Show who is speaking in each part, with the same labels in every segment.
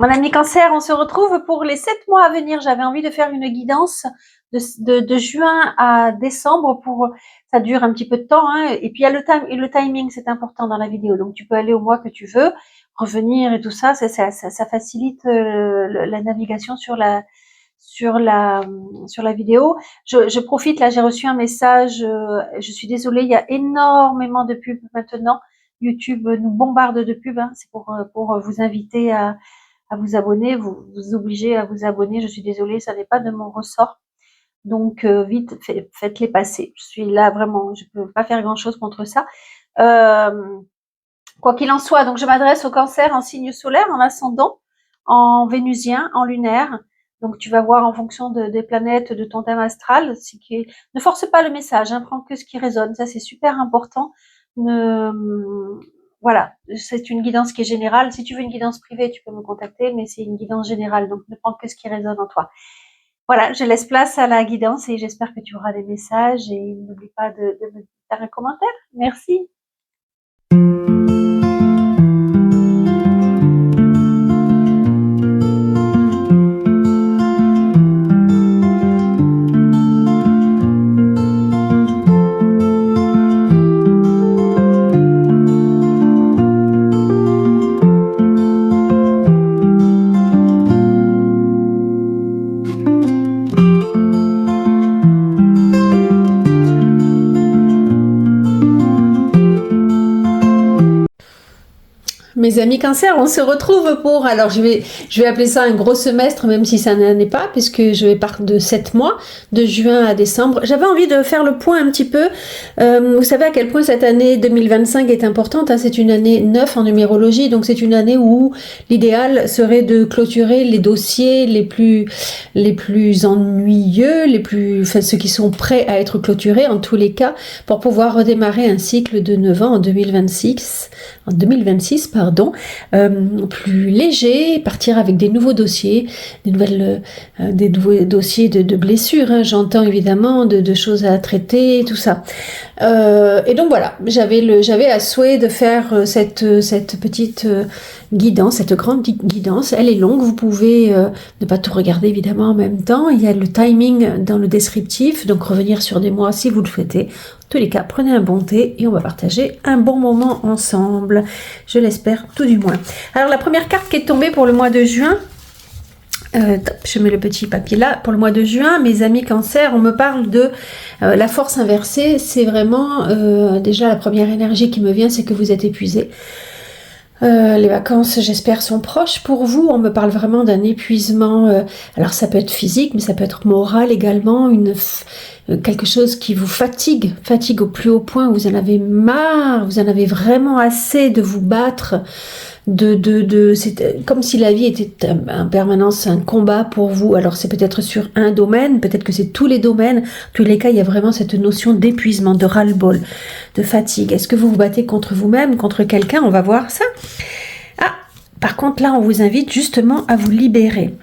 Speaker 1: Mon ami Cancer, on se retrouve pour les 7 mois à venir. J'avais envie de faire une guidance de juin à décembre pour, ça dure un petit peu de temps, hein. Et puis il y a le timing, c'est important dans la vidéo. Donc tu peux aller au mois que tu veux, revenir et tout ça, ça facilite la navigation sur la vidéo. Je profite, là j'ai reçu un message, je suis désolée, il y a énormément de pubs maintenant. YouTube nous bombarde de pubs, hein. C'est pour vous inviter à vous abonner, vous obligez à vous abonner. Je suis désolée, ça n'est pas de mon ressort. Donc vite, faites-les passer. Je suis là vraiment, je peux pas faire grand-chose contre ça. Quoi qu'il en soit, donc je m'adresse au Cancer en signe solaire, en ascendant, en vénusien, en lunaire. Donc tu vas voir en fonction des planètes, de ton thème astral. Ne force pas le message, hein, prends que ce qui résonne. Ça c'est super important. Ne, voilà, c'est une guidance qui est générale. Si tu veux une guidance privée, tu peux me contacter, mais c'est une guidance générale, donc ne prends que ce qui résonne en toi. Voilà, je laisse place à la guidance et j'espère que tu auras des messages et n'oublie pas de me faire un commentaire. Merci.
Speaker 2: Mes amis Cancer, on se retrouve pour, alors je vais appeler ça un gros semestre, même si ça n'en est pas, puisque je vais partir de 7 mois, de juin à décembre. J'avais envie de faire le point un petit peu. Vous savez à quel point cette année 2025 est importante, hein. C'est une année 9 en numérologie, donc c'est une année où l'idéal serait de clôturer les dossiers les plus ennuyeux, enfin, ceux qui sont prêts à être clôturés en tous les cas, pour pouvoir redémarrer un cycle de 9 ans en 2026, pardon, plus léger, partir avec des nouveaux dossiers, des nouveaux dossiers de blessures, hein, j'entends évidemment, de choses à traiter, tout ça. Et donc voilà, j'avais à souhait de faire cette petite guidance, cette grande guidance. Elle est longue, vous pouvez ne pas tout regarder évidemment en même temps. Il y a le timing dans le descriptif, donc revenir sur des mois si vous le souhaitez. En tous les cas, prenez un bon thé et on va partager un bon moment ensemble. Je l'espère tout du moins. Alors la première carte qui est tombée pour le mois de juin, je mets le petit papier là. Pour le mois de juin, mes amis Cancer, on me parle de la force inversée. C'est vraiment déjà la première énergie qui me vient, c'est que vous êtes épuisé. Les vacances, j'espère, sont proches pour vous. On me parle vraiment d'un épuisement. Alors ça peut être physique, mais ça peut être moral également. Quelque chose qui vous fatigue au plus haut point. Vous en avez marre, vous en avez vraiment assez de vous battre. C'est comme si la vie était en permanence un combat pour vous. Alors c'est peut-être sur un domaine, peut-être que c'est tous les domaines. En tous les cas, il y a vraiment cette notion d'épuisement, de ras-le-bol, de fatigue. Est-ce que vous vous battez contre vous-même, contre quelqu'un? On va voir ça. Ah, par contre là, on vous invite justement à vous libérer.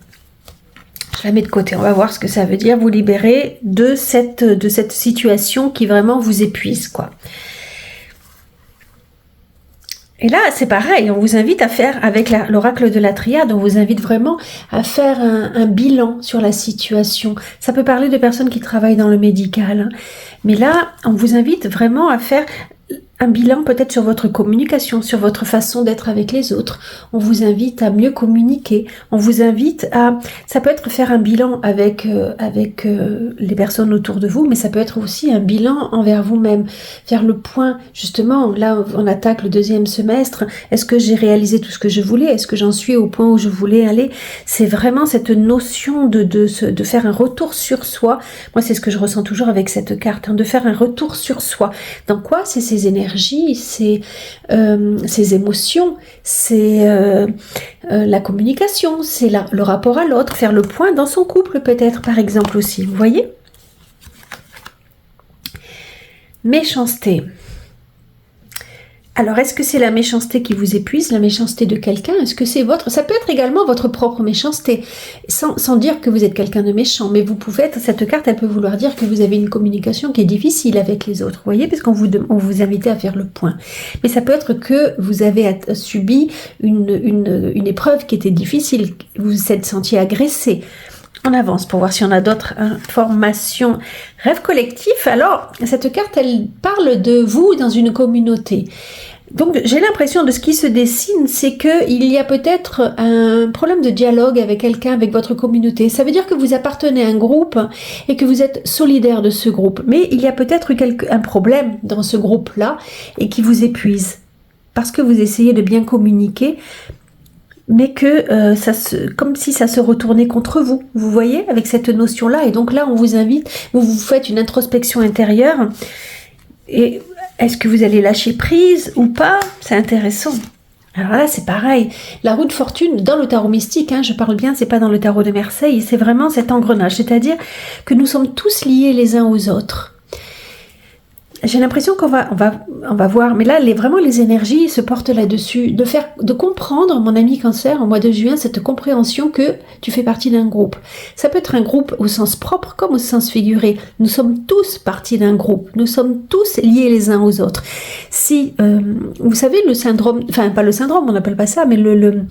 Speaker 2: Je la mets de côté, on va voir ce que ça veut dire, vous libérer de cette situation qui vraiment vous épuise, quoi. Et là, c'est pareil, on vous invite à faire, avec l'oracle de la triade, on vous invite vraiment à faire un bilan sur la situation. Ça peut parler de personnes qui travaillent dans le médical, hein. Mais là, on vous invite vraiment à faire un bilan peut-être sur votre communication, sur votre façon d'être avec les autres. On vous invite à mieux communiquer. On vous invite à... Ça peut être faire un bilan avec les personnes autour de vous, mais ça peut être aussi un bilan envers vous-même. Faire le point, justement, là on attaque le deuxième semestre. Est-ce que j'ai réalisé tout ce que je voulais? Est-ce que j'en suis au point où je voulais aller? C'est vraiment cette notion de faire un retour sur soi. Moi, c'est ce que je ressens toujours avec cette carte, hein, de faire un retour sur soi. Dans quoi? C'est ces énergies, c'est ses émotions, c'est la communication, c'est le rapport à l'autre, faire le point dans son couple peut-être par exemple aussi, vous voyez? Méchanceté. Alors, est-ce que c'est la méchanceté qui vous épuise, la méchanceté de quelqu'un? Est-ce que c'est votre... Ça peut être également votre propre méchanceté, sans dire que vous êtes quelqu'un de méchant, mais vous pouvez être... Cette carte, elle peut vouloir dire que vous avez une communication qui est difficile avec les autres, vous voyez, parce qu'on vous invite à faire le point. Mais ça peut être que vous avez subi une épreuve qui était difficile, vous vous êtes senti agressé. On avance pour voir si on a d'autres informations. Rêve collectif, alors, cette carte, elle parle de vous dans une communauté. Donc, j'ai l'impression de ce qui se dessine, c'est qu'il y a peut-être un problème de dialogue avec quelqu'un, avec votre communauté. Ça veut dire que vous appartenez à un groupe et que vous êtes solidaire de ce groupe. Mais il y a peut-être un problème dans ce groupe-là et qui vous épuise. Parce que vous essayez de bien communiquer, mais que comme si ça se retournait contre vous, vous voyez, avec cette notion-là. Et donc là, on vous invite, vous faites une introspection intérieure. Et est-ce que vous allez lâcher prise ou pas? C'est intéressant. Alors là, c'est pareil. La roue de fortune, dans le tarot mystique, je parle bien, c'est pas dans le tarot de Marseille, c'est vraiment cet engrenage. C'est-à-dire que nous sommes tous liés les uns aux autres. J'ai l'impression qu'on va voir, mais là, vraiment les énergies se portent là-dessus, de comprendre, mon ami Cancer, au mois de juin, cette compréhension que tu fais partie d'un groupe. Ça peut être un groupe au sens propre comme au sens figuré. Nous sommes tous partie d'un groupe. Nous sommes tous liés les uns aux autres. Si, vous savez, le syndrome, enfin pas le syndrome, on n'appelle pas ça, mais le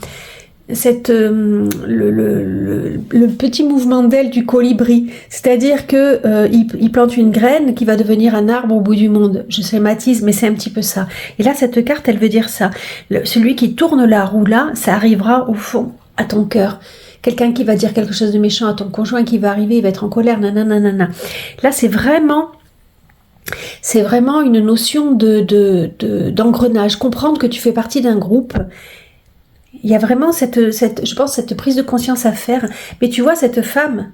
Speaker 2: petit mouvement d'aile du colibri, c'est-à-dire que il plante une graine qui va devenir un arbre au bout du monde. Je schématise, mais c'est un petit peu ça. Et là, cette carte, elle veut dire ça. Celui qui tourne la roue là, ça arrivera au fond, à ton cœur. Quelqu'un qui va dire quelque chose de méchant à ton conjoint, qui va arriver, il va être en colère, nanana. Là, c'est vraiment une notion d'engrenage. Comprendre que tu fais partie d'un groupe. Il y a vraiment je pense, cette prise de conscience à faire. Mais tu vois, cette femme,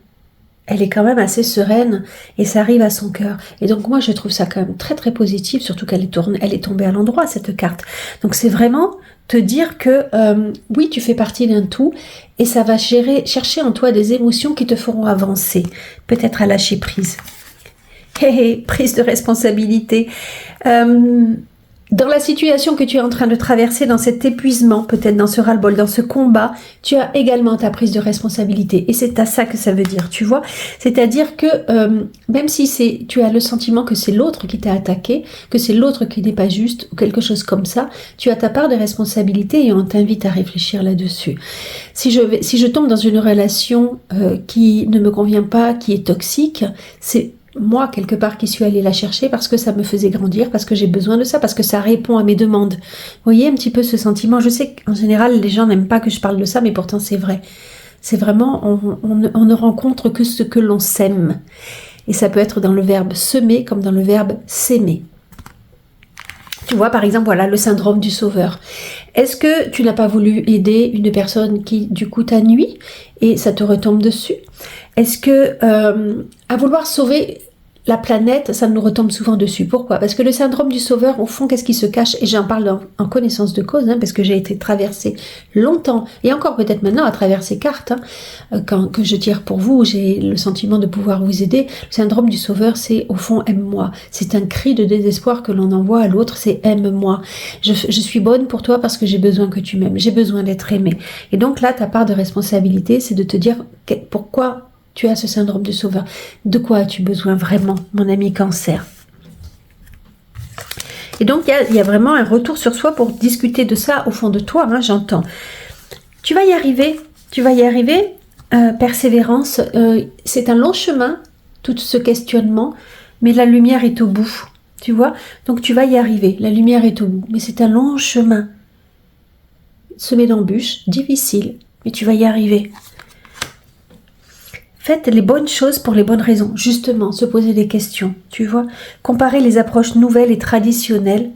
Speaker 2: elle est quand même assez sereine et ça arrive à son cœur. Et donc moi, je trouve ça quand même très très positif, surtout qu'elle est tombée à l'endroit, cette carte. Donc c'est vraiment te dire que oui, tu fais partie d'un tout et ça va chercher en toi des émotions qui te feront avancer. Peut-être à lâcher prise. Prise de responsabilité. Dans la situation que tu es en train de traverser, dans cet épuisement, peut-être dans ce ras-le-bol, dans ce combat, tu as également ta prise de responsabilité. Et c'est à ça que ça veut dire, tu vois. C'est-à-dire que même si tu as le sentiment que c'est l'autre qui t'a attaqué, que c'est l'autre qui n'est pas juste, ou quelque chose comme ça, tu as ta part de responsabilité et on t'invite à réfléchir là-dessus. Si je tombe dans une relation qui ne me convient pas, qui est toxique, c'est moi, quelque part, qui suis allée la chercher parce que ça me faisait grandir, parce que j'ai besoin de ça, parce que ça répond à mes demandes. Vous voyez un petit peu ce sentiment. Je sais qu'en général, les gens n'aiment pas que je parle de ça, mais pourtant c'est vrai. C'est vraiment, on ne rencontre que ce que l'on sème. Et ça peut être dans le verbe semer comme dans le verbe s'aimer. Tu vois, par exemple, voilà, le syndrome du sauveur. Est-ce que tu n'as pas voulu aider une personne qui, du coup, t'a nui et ça te retombe dessus? Est-ce que, à vouloir sauver la planète, ça nous retombe souvent dessus? Pourquoi? Parce que le syndrome du sauveur, au fond, qu'est-ce qui se cache? Et j'en parle en connaissance de cause, parce que j'ai été traversée longtemps, et encore peut-être maintenant à travers ces cartes, que je tire pour vous, j'ai le sentiment de pouvoir vous aider. Le syndrome du sauveur, c'est au fond, aime-moi. C'est un cri de désespoir que l'on envoie à l'autre, c'est aime-moi. Je suis bonne pour toi parce que j'ai besoin que tu m'aimes, j'ai besoin d'être aimée. Et donc là, ta part de responsabilité, c'est de te dire pourquoi tu as ce syndrome du sauveur. De quoi as-tu besoin vraiment, mon ami Cancer? Et donc, il y a vraiment un retour sur soi pour discuter de ça au fond de toi, j'entends. Tu vas y arriver, persévérance. C'est un long chemin, tout ce questionnement, mais la lumière est au bout, tu vois. Donc, tu vas y arriver, la lumière est au bout, mais c'est un long chemin. Semé d'embûches, difficile, mais tu vas y arriver. Faites les bonnes choses pour les bonnes raisons. Justement, se poser des questions, tu vois. Comparer les approches nouvelles et traditionnelles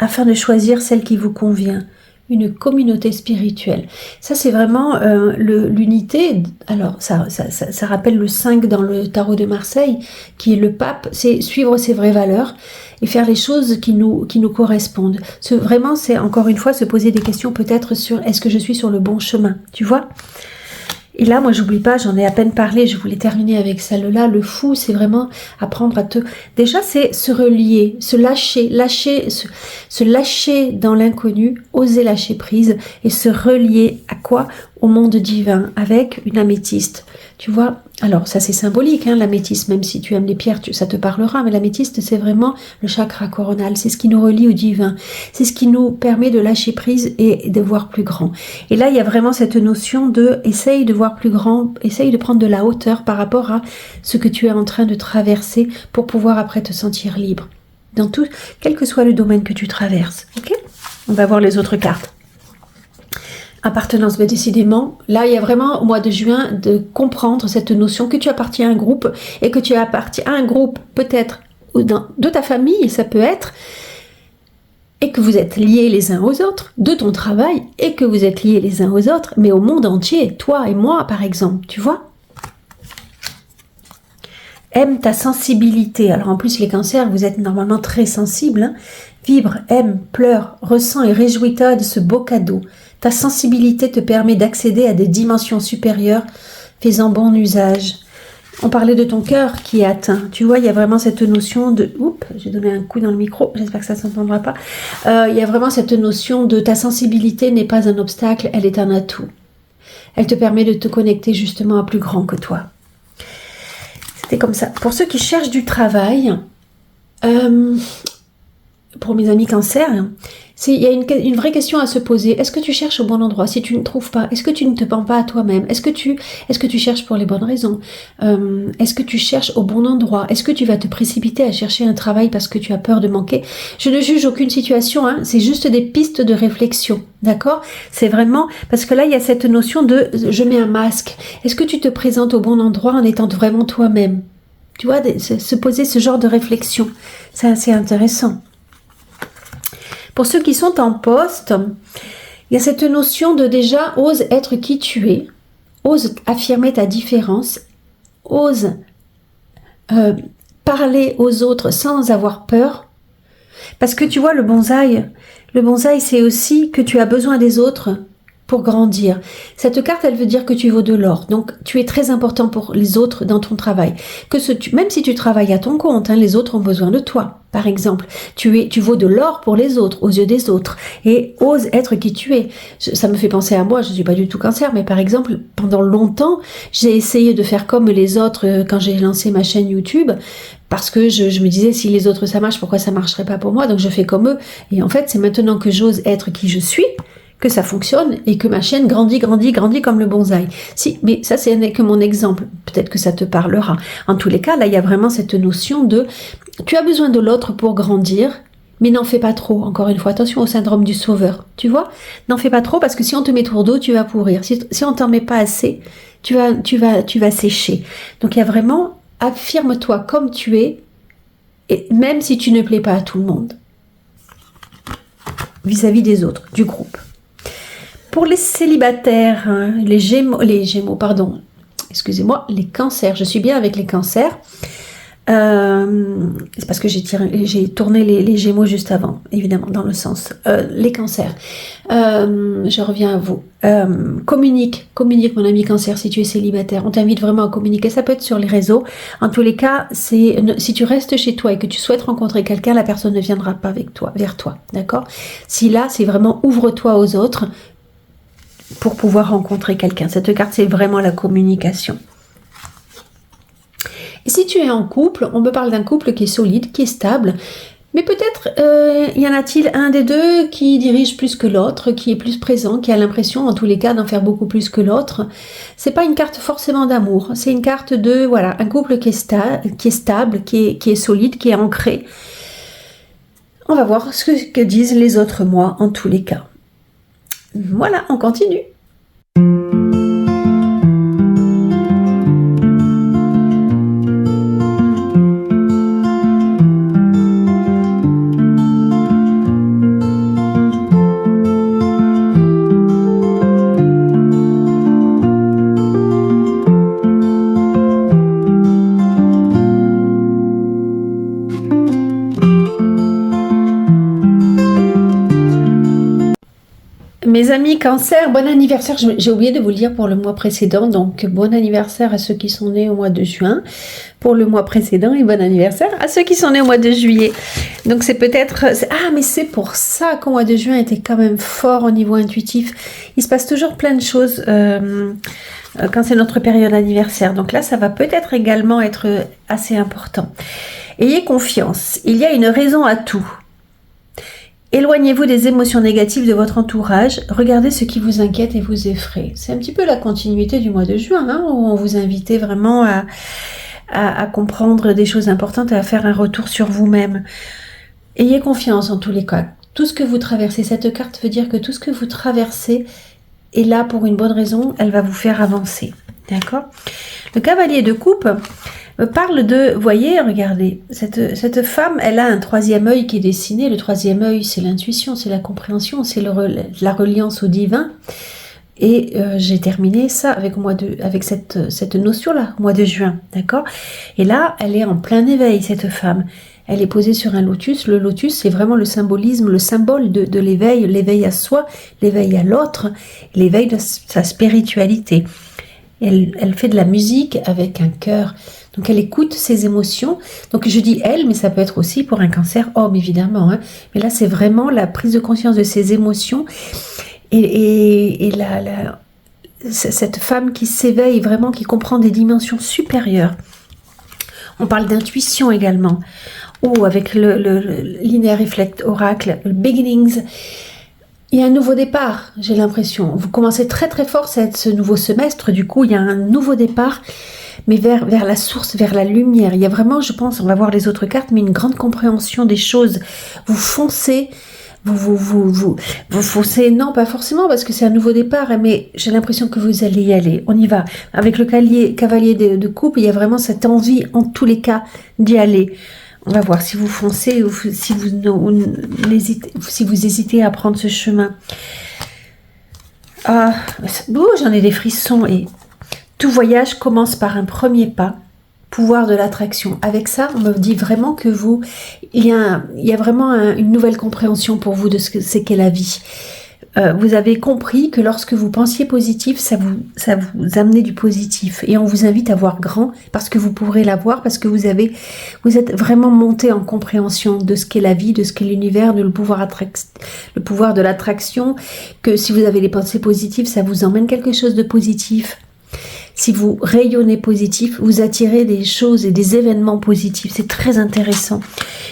Speaker 2: afin de choisir celle qui vous convient. Une communauté spirituelle. Ça, c'est vraiment l'unité. Alors, ça rappelle le 5 dans le tarot de Marseille, qui est le pape. C'est suivre ses vraies valeurs et faire les choses qui nous correspondent. Vraiment, c'est encore une fois se poser des questions peut-être sur est-ce que je suis sur le bon chemin, tu vois ? Et là, moi, j'oublie pas, j'en ai à peine parlé, je voulais terminer avec celle-là. Le fou, c'est vraiment apprendre à te... Déjà, c'est se relier, se lâcher dans l'inconnu, oser lâcher prise et se relier à quoi? Au monde divin, avec une améthyste. Tu vois, alors ça c'est symbolique, hein, l'améthyste, même si tu aimes les pierres, ça te parlera, mais l'améthyste c'est vraiment le chakra coronal, c'est ce qui nous relie au divin, c'est ce qui nous permet de lâcher prise et de voir plus grand. Et là il y a vraiment cette notion de essaye de voir plus grand, essaye de prendre de la hauteur par rapport à ce que tu es en train de traverser pour pouvoir après te sentir libre, dans tout, quel que soit le domaine que tu traverses. Ok, on va voir les autres cartes. Appartenance, mais décidément, là il y a vraiment au mois de juin de comprendre cette notion que tu appartiens à un groupe et que tu appartiens à un groupe peut-être de ta famille, ça peut être, et que vous êtes liés les uns aux autres, de ton travail, et que vous êtes liés les uns aux autres, mais au monde entier, toi et moi par exemple, tu vois. Aime ta sensibilité. Alors en plus les cancers, vous êtes normalement très sensibles, hein. Vibre, aime, pleure, ressens et réjouis-toi de ce beau cadeau. Ta sensibilité te permet d'accéder à des dimensions supérieures, fais-en bon usage. On parlait de ton cœur qui est atteint. Tu vois, il y a vraiment cette notion de... Oups, j'ai donné un coup dans le micro, j'espère que ça ne s'entendra pas. Il y a vraiment cette notion de ta sensibilité n'est pas un obstacle, elle est un atout. Elle te permet de te connecter justement à plus grand que toi. C'était comme ça. Pour ceux qui cherchent du travail... pour mes amis cancer, il y a une vraie question à se poser. Est-ce que tu cherches au bon endroit? Si tu ne trouves pas, est-ce que tu ne te penses pas à toi-même? Est-ce que tu cherches pour les bonnes raisons? Est-ce que tu cherches au bon endroit? Est-ce que tu vas te précipiter à chercher un travail parce que tu as peur de manquer? Je ne juge aucune situation, hein, c'est juste des pistes de réflexion, d'accord? C'est vraiment, parce que là, il y a cette notion de « je mets un masque ». Est-ce que tu te présentes au bon endroit en étant vraiment toi-même? Tu vois, se poser ce genre de réflexion, c'est assez intéressant. Pour ceux qui sont en poste, il y a cette notion de déjà, ose être qui tu es, ose affirmer ta différence, ose parler aux autres sans avoir peur. Parce que tu vois, le bonsaï, c'est aussi que tu as besoin des autres pour grandir. Cette carte, elle veut dire que tu vaux de l'or. Donc, tu es très important pour les autres dans ton travail. Même si tu travailles à ton compte, hein, les autres ont besoin de toi. Par exemple, tu vaux de l'or pour les autres, aux yeux des autres. Et ose être qui tu es. Ça me fait penser à moi, je ne suis pas du tout cancer, mais par exemple, pendant longtemps, j'ai essayé de faire comme les autres quand j'ai lancé ma chaîne YouTube, parce que je me disais, si les autres ça marche, pourquoi ça ne marcherait pas pour moi? Donc je fais comme eux. Et en fait, c'est maintenant que j'ose être qui je suis, que ça fonctionne et que ma chaîne grandit comme le bonsaï. Si, mais ça c'est que mon exemple, peut-être que ça te parlera. En tous les cas, là il y a vraiment cette notion de tu as besoin de l'autre pour grandir, mais n'en fais pas trop. Encore une fois, attention au syndrome du sauveur, tu vois? N'en fais pas trop parce que si on te met trop d'eau, tu vas pourrir. Si on t'en met pas assez, tu vas sécher. Donc il y a vraiment, affirme-toi comme tu es, et même si tu ne plais pas à tout le monde, vis-à-vis des autres, du groupe. Pour les célibataires, hein, les gémeaux, pardon, excusez-moi, les cancers, je suis bien avec les cancers. C'est parce que j'ai tourné les gémeaux juste avant, évidemment, dans le sens. Les cancers, je reviens à vous. Communique mon ami cancer si tu es célibataire. On t'invite vraiment à communiquer, ça peut être sur les réseaux. En tous les cas, si tu restes chez toi et que tu souhaites rencontrer quelqu'un, la personne ne viendra pas vers toi, d'accord? Si là, c'est vraiment ouvre-toi aux autres pour pouvoir rencontrer quelqu'un. Cette carte, c'est vraiment la communication. Et si tu es en couple, on me parle d'un couple qui est solide, qui est stable, mais peut-être y en a-t-il un des deux qui dirige plus que l'autre, qui est plus présent, qui a l'impression, en tous les cas, d'en faire beaucoup plus que l'autre. C'est pas une carte forcément d'amour, c'est une carte de, voilà, un couple qui est stable, qui est solide, qui est ancré. On va voir ce que disent les autres mois, en tous les cas. Voilà, on continue. mes amis cancer, bon anniversaire. J'ai oublié de vous le dire pour le mois précédent. Donc, bon anniversaire à ceux qui sont nés au mois de juin pour le mois précédent et bon anniversaire à ceux qui sont nés au mois de juillet. Donc, c'est peut-être... Ah, mais c'est pour ça qu'au mois de juin était quand même fort au niveau intuitif. Il se passe toujours plein de choses quand c'est notre période anniversaire. Donc là, ça va peut-être également être assez important. Ayez confiance. Il y a une raison à tout. Éloignez-vous des émotions négatives de votre entourage. Regardez ce qui vous inquiète et vous effraie. C'est un petit peu la continuité du mois de juin, hein, où on vous invitait vraiment à comprendre des choses importantes et à faire un retour sur vous-même. Ayez confiance en tous les cas. Tout ce que vous traversez, cette carte veut dire que tout ce que vous traversez est là pour une bonne raison. Elle va vous faire avancer. D'accord ? Le cavalier de coupe parle de, voyez, regardez, cette femme, elle a un troisième œil qui est dessiné. Le troisième œil, c'est l'intuition, c'est la compréhension, c'est la reliance au divin. Et j'ai terminé ça avec cette notion-là, au mois de juin, d'accord ? Et là, elle est en plein éveil, cette femme. Elle est posée sur un lotus. Le lotus, c'est vraiment le symbolisme, le symbole de l'éveil à soi, l'éveil à l'autre, l'éveil de sa spiritualité. Elle fait de la musique avec un cœur. Donc, elle écoute ses émotions. Donc, je dis elle, mais ça peut être aussi pour un cancer homme, évidemment. Hein. Mais là, c'est vraiment la prise de conscience de ses émotions. Et cette femme qui s'éveille vraiment, qui comprend des dimensions supérieures. On parle d'intuition également. Oh, avec le Linear Reflect Oracle, le Beginnings. Il y a un nouveau départ, j'ai l'impression. Vous commencez très très fort ce nouveau semestre. Du coup, il y a un nouveau départ. Mais vers la source, vers la lumière. Il y a vraiment, je pense, on va voir les autres cartes, mais une grande compréhension des choses. Vous foncez, vous foncez, non, pas forcément, parce que c'est un nouveau départ, mais j'ai l'impression que vous allez y aller. On y va. Avec le cavalier de coupe, il y a vraiment cette envie, en tous les cas, d'y aller. On va voir si vous foncez ou si vous hésitez à prendre ce chemin. Ah, j'en ai des frissons et... Tout voyage commence par un premier pas, pouvoir de l'attraction. Avec ça, on me dit vraiment que il y a vraiment une nouvelle compréhension pour vous de ce que c'est qu'est la vie. Vous avez compris que lorsque vous pensiez positif, ça vous amenait du positif. Et on vous invite à voir grand parce que vous pourrez l'avoir, parce que vous êtes vraiment monté en compréhension de ce qu'est la vie, de ce qu'est l'univers, de le pouvoir de l'attraction, que si vous avez des pensées positives, ça vous emmène quelque chose de positif. Si vous rayonnez positif, vous attirez des choses et des événements positifs. C'est très intéressant.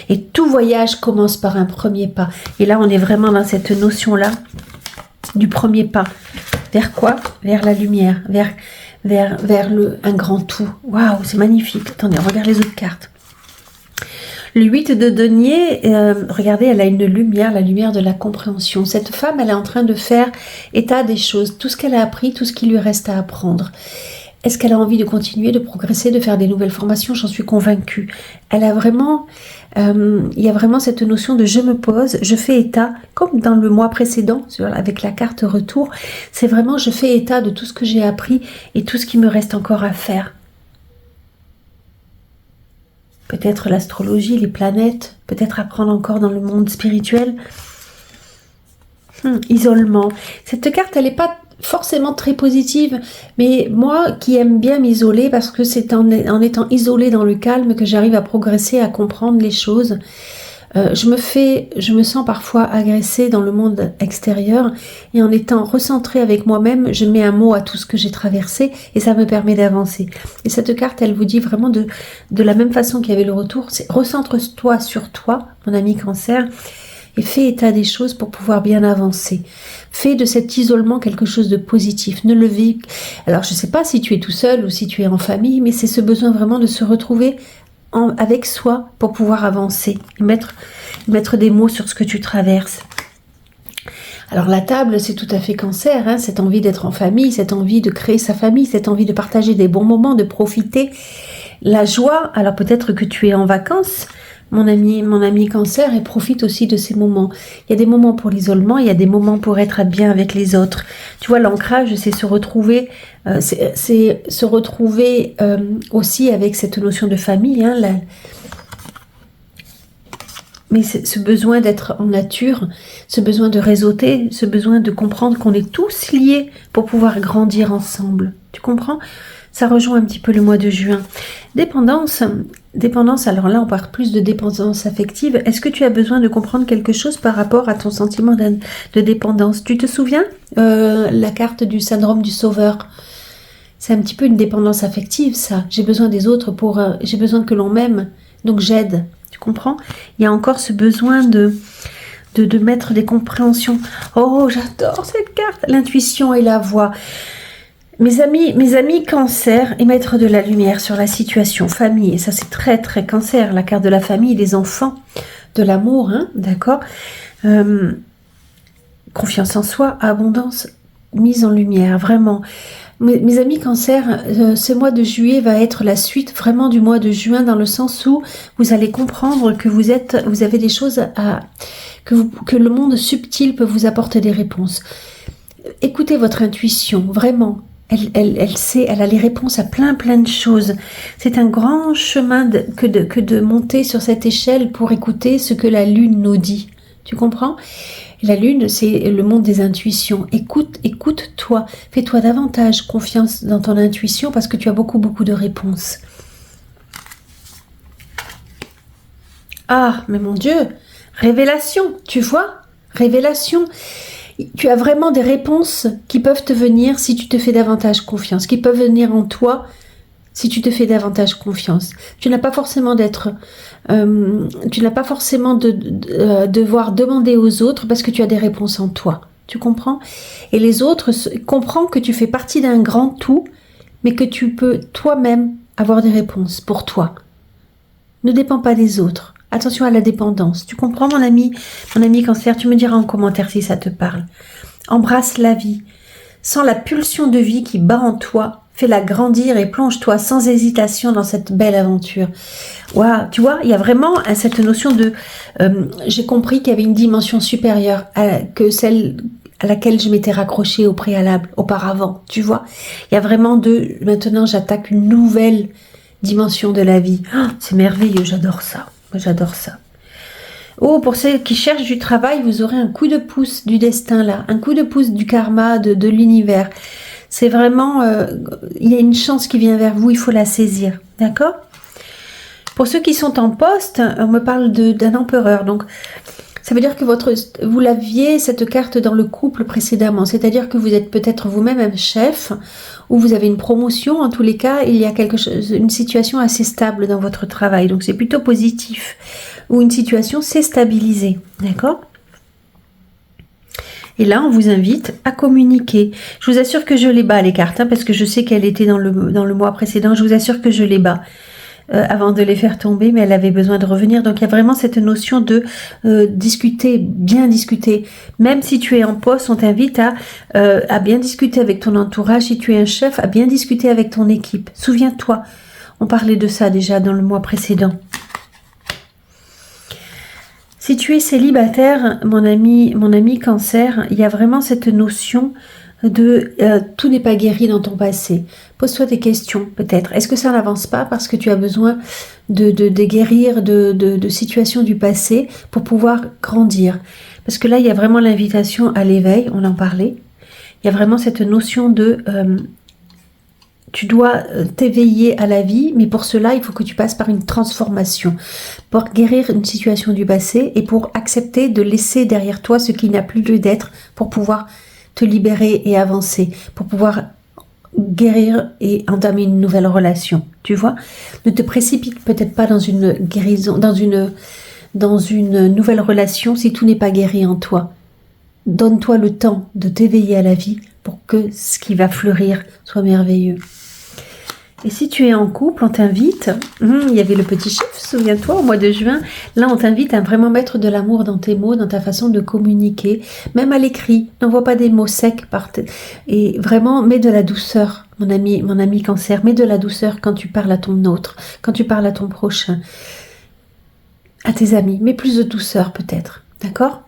Speaker 2: Et tout voyage commence par un premier pas. Et là, on est vraiment dans cette notion-là du premier pas. Vers quoi ? Vers la lumière, vers un grand tout. Waouh, c'est magnifique. Attendez, on regarde les autres cartes. Le 8 de denier, regardez, elle a une lumière, la lumière de la compréhension. Cette femme, elle est en train de faire état des choses, tout ce qu'elle a appris, tout ce qui lui reste à apprendre. Est-ce qu'elle a envie de continuer, de progresser, de faire des nouvelles formations ? J'en suis convaincue. Elle a vraiment, il y a vraiment cette notion de je me pose, je fais état, comme dans le mois précédent, avec la carte retour, c'est vraiment je fais état de tout ce que j'ai appris et tout ce qui me reste encore à faire. Peut-être l'astrologie, les planètes, peut-être apprendre encore dans le monde spirituel. Isolement. Cette carte, elle n'est pas forcément très positive, mais moi qui aime bien m'isoler, parce que c'est en étant isolée dans le calme que j'arrive à progresser, à comprendre les choses. Je me sens parfois agressée dans le monde extérieur, et en étant recentrée avec moi-même, je mets un mot à tout ce que j'ai traversé et ça me permet d'avancer. Et cette carte, elle vous dit vraiment de la même façon qu'il y avait le retour, c'est recentre-toi sur toi, mon ami Cancer, et fais état des choses pour pouvoir bien avancer. Fais de cet isolement quelque chose de positif. Ne le vis. Alors, je ne sais pas si tu es tout seul ou si tu es en famille, mais c'est ce besoin vraiment de se retrouver avec soi pour pouvoir avancer et mettre des mots sur ce que tu traverses. Alors la table, c'est tout à fait Cancer, hein, cette envie d'être en famille, cette envie de créer sa famille, cette envie de partager des bons moments, de profiter. La joie, alors peut-être que tu es en vacances, mon ami Cancer, et profite aussi de ces moments. Il y a des moments pour l'isolement, il y a des moments pour être bien avec les autres. Tu vois, l'ancrage, c'est se retrouver, aussi avec cette notion de famille. Hein, Mais ce besoin d'être en nature, ce besoin de réseauter, ce besoin de comprendre qu'on est tous liés pour pouvoir grandir ensemble. Tu comprends? Ça rejoint un petit peu le mois de juin. Dépendance, alors là on parle plus de dépendance affective. Est-ce que tu as besoin de comprendre quelque chose par rapport à ton sentiment de dépendance? Tu te souviens la carte du syndrome du sauveur? C'est un petit peu une dépendance affective, ça. J'ai besoin des autres j'ai besoin que l'on m'aime, donc j'aide. Tu comprends? Il y a encore ce besoin de mettre des compréhensions. Oh, j'adore cette carte. L'intuition et la voix. Mes amis cancer, et mettre de la lumière sur la situation famille. Et ça, c'est très, très cancer. La carte de la famille, des enfants, de l'amour, hein, d'accord? Confiance en soi, abondance, mise en lumière, vraiment. Mes amis cancer, ce mois de juillet va être la suite vraiment du mois de juin, dans le sens où vous allez comprendre que vous avez des choses que le monde subtil peut vous apporter des réponses. Écoutez votre intuition, vraiment. Elle sait, elle a les réponses à plein de choses. C'est un grand chemin que de monter sur cette échelle pour écouter ce que la lune nous dit. Tu comprends? La lune, c'est le monde des intuitions. Écoute-toi. Fais-toi davantage confiance dans ton intuition parce que tu as beaucoup de réponses. Ah, mais mon Dieu, révélation, tu vois? Révélation. Tu as vraiment des réponses qui peuvent te venir si tu te fais davantage confiance, qui peuvent venir en toi si tu te fais davantage confiance. Tu n'as pas forcément de devoir demander aux autres parce que tu as des réponses en toi. Tu comprends? Et les autres comprennent que tu fais partie d'un grand tout, mais que tu peux toi-même avoir des réponses pour toi. Ne dépends pas des autres. Attention à la dépendance. Tu comprends, mon ami cancer? Tu me diras en commentaire si ça te parle. Embrasse la vie. Sens la pulsion de vie qui bat en toi. Fais-la grandir et plonge-toi sans hésitation dans cette belle aventure. Waouh, tu vois, il y a vraiment cette notion de... j'ai compris qu'il y avait une dimension supérieure que celle à laquelle je m'étais raccrochée au préalable, auparavant. Tu vois, il y a vraiment maintenant j'attaque une nouvelle dimension de la vie. Oh, c'est merveilleux, j'adore ça. J'adore ça. Oh, pour ceux qui cherchent du travail, vous aurez un coup de pouce du destin là, un coup de pouce du karma, de l'univers. C'est vraiment, il y a une chance qui vient vers vous, il faut la saisir, d'accord? Pour ceux qui sont en poste, on me parle d'un empereur, donc ça veut dire que vous l'aviez cette carte dans le couple précédemment, c'est-à-dire que vous êtes peut-être vous-même un chef, ou vous avez une promotion, en tous les cas, il y a une situation assez stable dans votre travail, donc c'est plutôt positif, ou une situation s'est stabilisée, d'accord? Et là, on vous invite à communiquer. Je vous assure que je les bats, les cartes, hein, parce que je sais qu'elle était dans le mois précédent. Je vous assure que je les bats avant de les faire tomber, mais elle avait besoin de revenir. Donc, il y a vraiment cette notion de discuter, bien discuter. Même si tu es en poste, on t'invite à bien discuter avec ton entourage. Si tu es un chef, à bien discuter avec ton équipe. Souviens-toi, on parlait de ça déjà dans le mois précédent. Si tu es célibataire, mon ami cancer, il y a vraiment cette notion de tout n'est pas guéri dans ton passé. Pose-toi des questions peut-être. Est-ce que ça n'avance pas parce que tu as besoin de guérir de situations du passé pour pouvoir grandir? Parce que là, il y a vraiment l'invitation à l'éveil, on en parlait. Il y a vraiment cette notion de... tu dois t'éveiller à la vie, mais pour cela, il faut que tu passes par une transformation, pour guérir une situation du passé et pour accepter de laisser derrière toi ce qui n'a plus lieu d'être, pour pouvoir te libérer et avancer, pour pouvoir guérir et entamer une nouvelle relation. Tu vois, ne te précipite peut-être pas dans une guérison, dans une nouvelle relation si tout n'est pas guéri en toi. Donne-toi le temps de t'éveiller à la vie pour que ce qui va fleurir soit merveilleux. Et si tu es en couple, on t'invite, il y avait le petit chef, souviens-toi, au mois de juin, là on t'invite à vraiment mettre de l'amour dans tes mots, dans ta façon de communiquer, même à l'écrit, n'envoie pas des mots secs, et vraiment mets de la douceur, mon ami cancer, mets de la douceur quand tu parles à ton autre, quand tu parles à ton prochain, à tes amis, mets plus de douceur peut-être, d'accord ?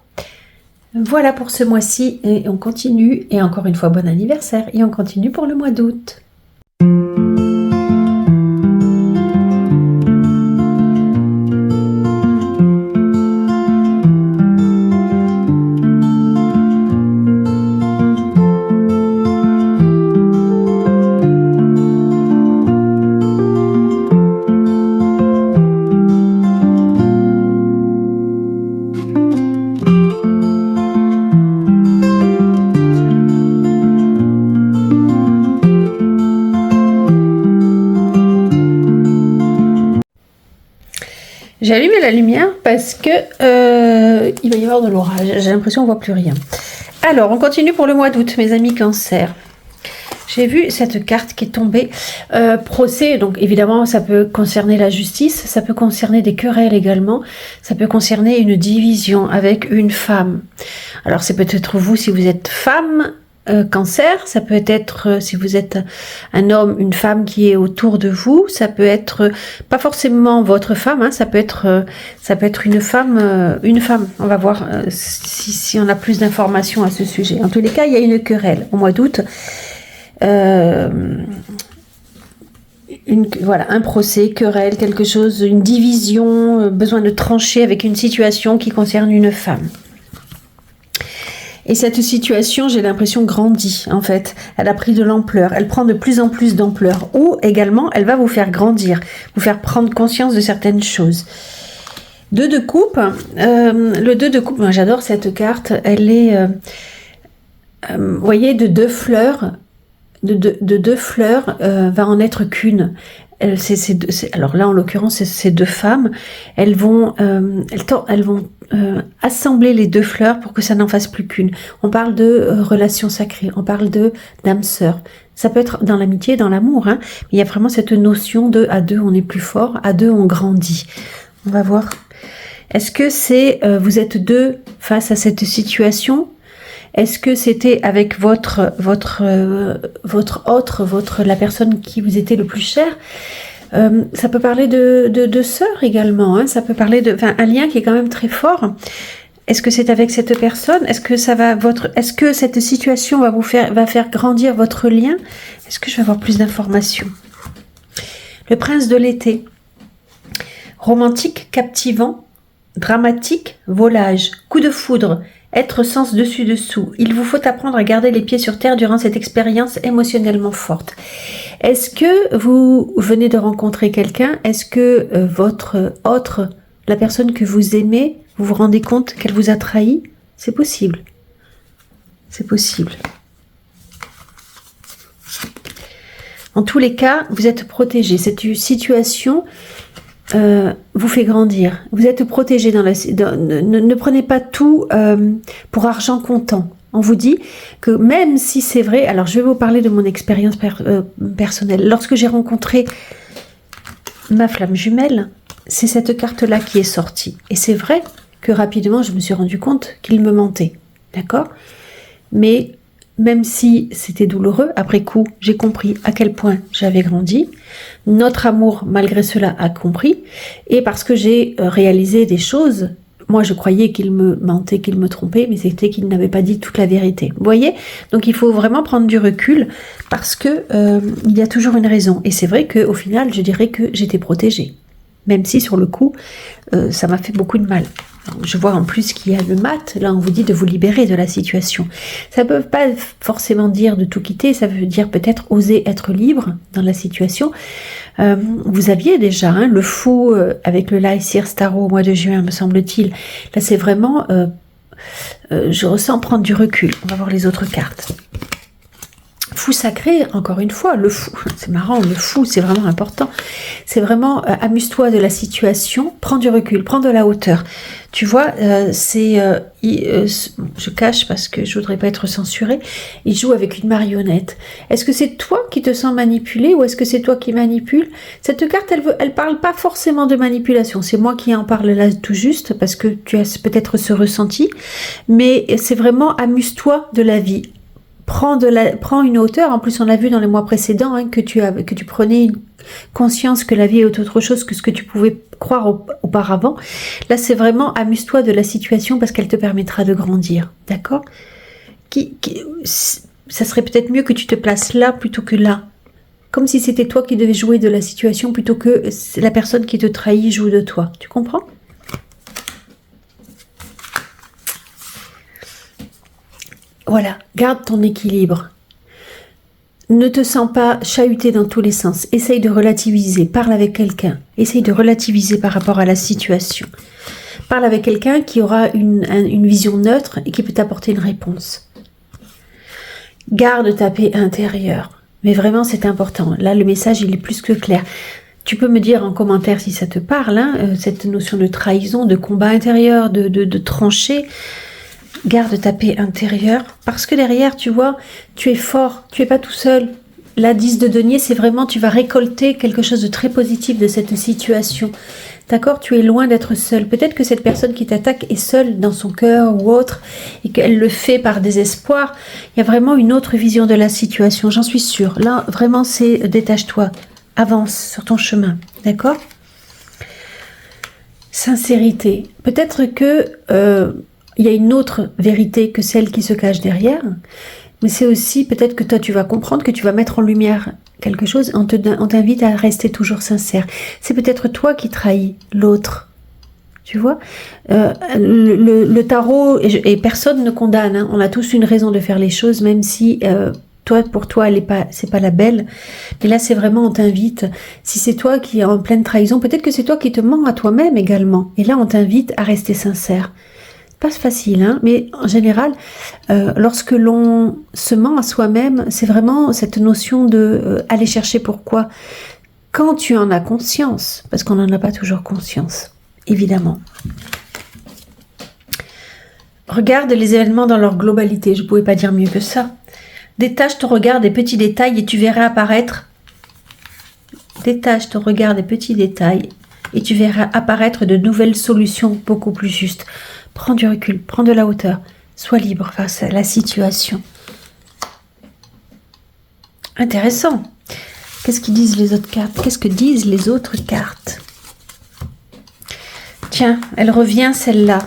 Speaker 2: Voilà pour ce mois-ci, et on continue, et encore une fois bon anniversaire, et on continue pour le mois d'août. J'ai allumé la lumière parce que il va y avoir de l'orage. J'ai l'impression qu'on voit plus rien. Alors, on continue pour le mois d'août, mes amis Cancer. J'ai vu cette carte qui est tombée. Procès, donc évidemment, ça peut concerner la justice, ça peut concerner des querelles également, ça peut concerner une division avec une femme. Alors, c'est peut-être vous si vous êtes femme, Cancer, ça peut être si vous êtes un homme, une femme qui est autour de vous, ça peut être pas forcément votre femme, hein, ça peut être une femme, On va voir si on a plus d'informations à ce sujet. En tous les cas, il y a une querelle au mois d'août. Voilà, un procès, querelle, quelque chose, une division, besoin de trancher avec une situation qui concerne une femme. Et cette situation, j'ai l'impression, grandit, en fait. Elle a pris de l'ampleur, elle prend de plus en plus d'ampleur. Ou également, elle va vous faire grandir, vous faire prendre conscience de certaines choses. 2 de coupe, le 2 de coupe, moi j'adore cette carte, elle est, vous voyez, de 2 fleurs, de deux fleurs va en être qu'une. Alors là, en l'occurrence, ces 2 femmes, elles vont assembler les 2 fleurs pour que ça n'en fasse plus qu'une. On parle de relations sacrées, on parle de d'âme sœur. Ça peut être dans l'amitié, dans l'amour, hein, mais il y a vraiment cette notion de à 2 on est plus fort, à 2 on grandit. On va voir. Est-ce que c'est vous êtes 2 face à cette situation? Est-ce que c'était avec la personne qui vous était le plus cher? Ça peut parler de sœurs également, hein, ça peut parler un lien qui est quand même très fort. Est-ce que c'est avec cette personne? Est-ce que cette situation va faire grandir votre lien? Est-ce que je vais avoir plus d'informations? Le prince de l'été. Romantique, captivant, dramatique, volage, coup de foudre. Être sens dessus-dessous. Il vous faut apprendre à garder les pieds sur terre durant cette expérience émotionnellement forte. Est-ce que vous venez de rencontrer quelqu'un? Est-ce que la personne que vous aimez, vous vous rendez compte qu'elle vous a trahi? C'est possible. C'est possible. En tous les cas, vous êtes protégé. Cette situation vous fait grandir. Vous êtes protégé ne prenez pas tout pour argent comptant. On vous dit que même si c'est vrai, alors je vais vous parler de mon expérience personnelle. Lorsque j'ai rencontré ma flamme jumelle, c'est cette carte-là qui est sortie. Et c'est vrai que rapidement, je me suis rendu compte qu'il me mentait. D'accord? Mais même si c'était douloureux, après coup, j'ai compris à quel point j'avais grandi. Notre amour, malgré cela, a compris. Et parce que j'ai réalisé des choses, moi je croyais qu'il me mentait, qu'il me trompait, mais c'était qu'il n'avait pas dit toute la vérité. Vous voyez? Donc il faut vraiment prendre du recul parce que il y a toujours une raison. Et c'est vrai qu'au final, je dirais que j'étais protégée. Même si sur le coup, ça m'a fait beaucoup de mal. Alors, je vois en plus qu'il y a le mat, là on vous dit de vous libérer de la situation. Ça ne peut pas forcément dire de tout quitter, ça veut dire peut-être oser être libre dans la situation. Vous aviez déjà le fou avec le Lycir Starro au mois de juin, me semble-t-il. Là c'est vraiment, je ressens prendre du recul. On va voir les autres cartes. Fou sacré, encore une fois, le fou, c'est marrant, le fou, c'est vraiment important. C'est vraiment, amuse-toi de la situation, prends du recul, prends de la hauteur. Tu vois, je cache parce que je voudrais pas être censurée, il joue avec une marionnette. Est-ce que c'est toi qui te sens manipulé ou est-ce que c'est toi qui manipules? Cette carte, elle parle pas forcément de manipulation, c'est moi qui en parle là tout juste parce que tu as peut-être ce ressenti, mais c'est vraiment amuse-toi de la vie. Prends une hauteur. En plus, on l'a vu dans les mois précédents que tu prenais une conscience que la vie est autre chose que ce que tu pouvais croire auparavant. Là, c'est vraiment amuse-toi de la situation parce qu'elle te permettra de grandir. D'accord? Ça serait peut-être mieux que tu te places là plutôt que là. Comme si c'était toi qui devais jouer de la situation plutôt que la personne qui te trahit joue de toi. Tu comprends? Voilà, garde ton équilibre. Ne te sens pas chahuté dans tous les sens. Essaye de relativiser. Parle avec quelqu'un. Essaye de relativiser par rapport à la situation. Parle avec quelqu'un qui aura une vision neutre et qui peut t'apporter une réponse. Garde ta paix intérieure. Mais vraiment, c'est important. Là, le message, il est plus que clair. Tu peux me dire en commentaire si ça te parle, hein, cette notion de trahison, de combat intérieur, de tranchée. Garde ta paix intérieure, parce que derrière, tu vois, tu es fort, tu es pas tout seul. La 10 de denier, c'est vraiment, tu vas récolter quelque chose de très positif de cette situation. D'accord? Tu es loin d'être seul. Peut-être que cette personne qui t'attaque est seule dans son cœur ou autre, et qu'elle le fait par désespoir. Il y a vraiment une autre vision de la situation, j'en suis sûre. Là, vraiment, c'est détache-toi, avance sur ton chemin. D'accord? Sincérité. Peut-être que il y a une autre vérité que celle qui se cache derrière, mais c'est aussi peut-être que toi tu vas comprendre que tu vas mettre en lumière quelque chose. On t'invite à rester toujours sincère. C'est peut-être toi qui trahis l'autre, tu vois. Le tarot, et personne ne condamne, hein. On a tous une raison de faire les choses, même si pour toi c'est pas la belle. Mais là c'est vraiment, on t'invite, si c'est toi qui es en pleine trahison, peut-être que c'est toi qui te mens à toi-même également, et là on t'invite à rester sincère. Pas facile, hein, mais en général, lorsque l'on se ment à soi-même, c'est vraiment cette notion de aller chercher pourquoi. Quand tu en as conscience, parce qu'on n'en a pas toujours conscience, évidemment. Regarde les événements dans leur globalité, je ne pouvais pas dire mieux que ça. Détache ton regard des petits détails et tu verras apparaître. Détache ton regard des petits détails et tu verras apparaître de nouvelles solutions beaucoup plus justes. Prends du recul, prends de la hauteur, sois libre face à la situation. Intéressant. Qu'est-ce qu'ils disent les autres cartes? Qu'est-ce que disent les autres cartes? Tiens, elle revient celle-là.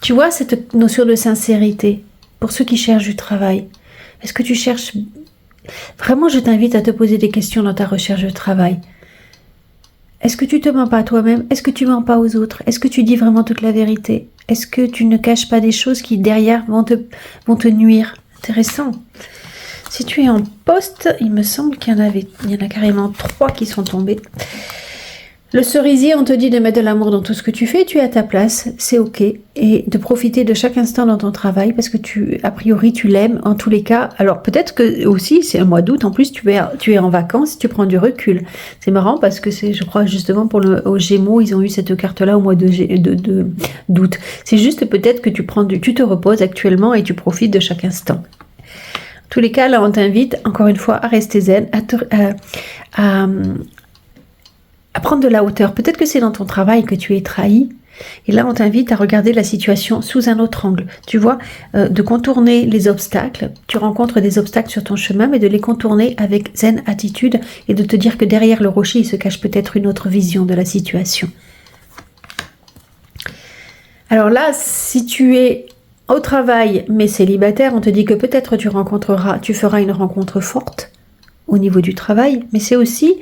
Speaker 2: Tu vois cette notion de sincérité pour ceux qui cherchent du travail. Est-ce que tu cherches... Vraiment, je t'invite à te poser des questions dans ta recherche de travail. Est-ce que tu te mens pas à toi-même? Est-ce que tu mens pas aux autres? Est-ce que tu dis vraiment toute la vérité? Est-ce que tu ne caches pas des choses qui derrière vont te nuire? Intéressant. Si tu es en poste, il me semble qu'il y en a carrément 3 qui sont tombés. Le cerisier, on te dit de mettre de l'amour dans tout ce que tu fais, tu es à ta place, c'est ok. Et de profiter de chaque instant dans ton travail parce que a priori, tu l'aimes en tous les cas. Alors peut-être que aussi, c'est un mois d'août, en plus tu es en vacances, tu prends du recul. C'est marrant parce que je crois justement aux Gémeaux, ils ont eu cette carte-là au mois d'août. C'est juste peut-être que tu te reposes actuellement et tu profites de chaque instant. En tous les cas, là on t'invite encore une fois à rester zen, à prendre de la hauteur. Peut-être que c'est dans ton travail que tu es trahi. Et là, on t'invite à regarder la situation sous un autre angle. Tu vois, de contourner les obstacles. Tu rencontres des obstacles sur ton chemin, mais de les contourner avec zen attitude et de te dire que derrière le rocher, il se cache peut-être une autre vision de la situation. Alors là, si tu es au travail, mais célibataire, on te dit que peut-être tu feras une rencontre forte au niveau du travail, mais c'est aussi...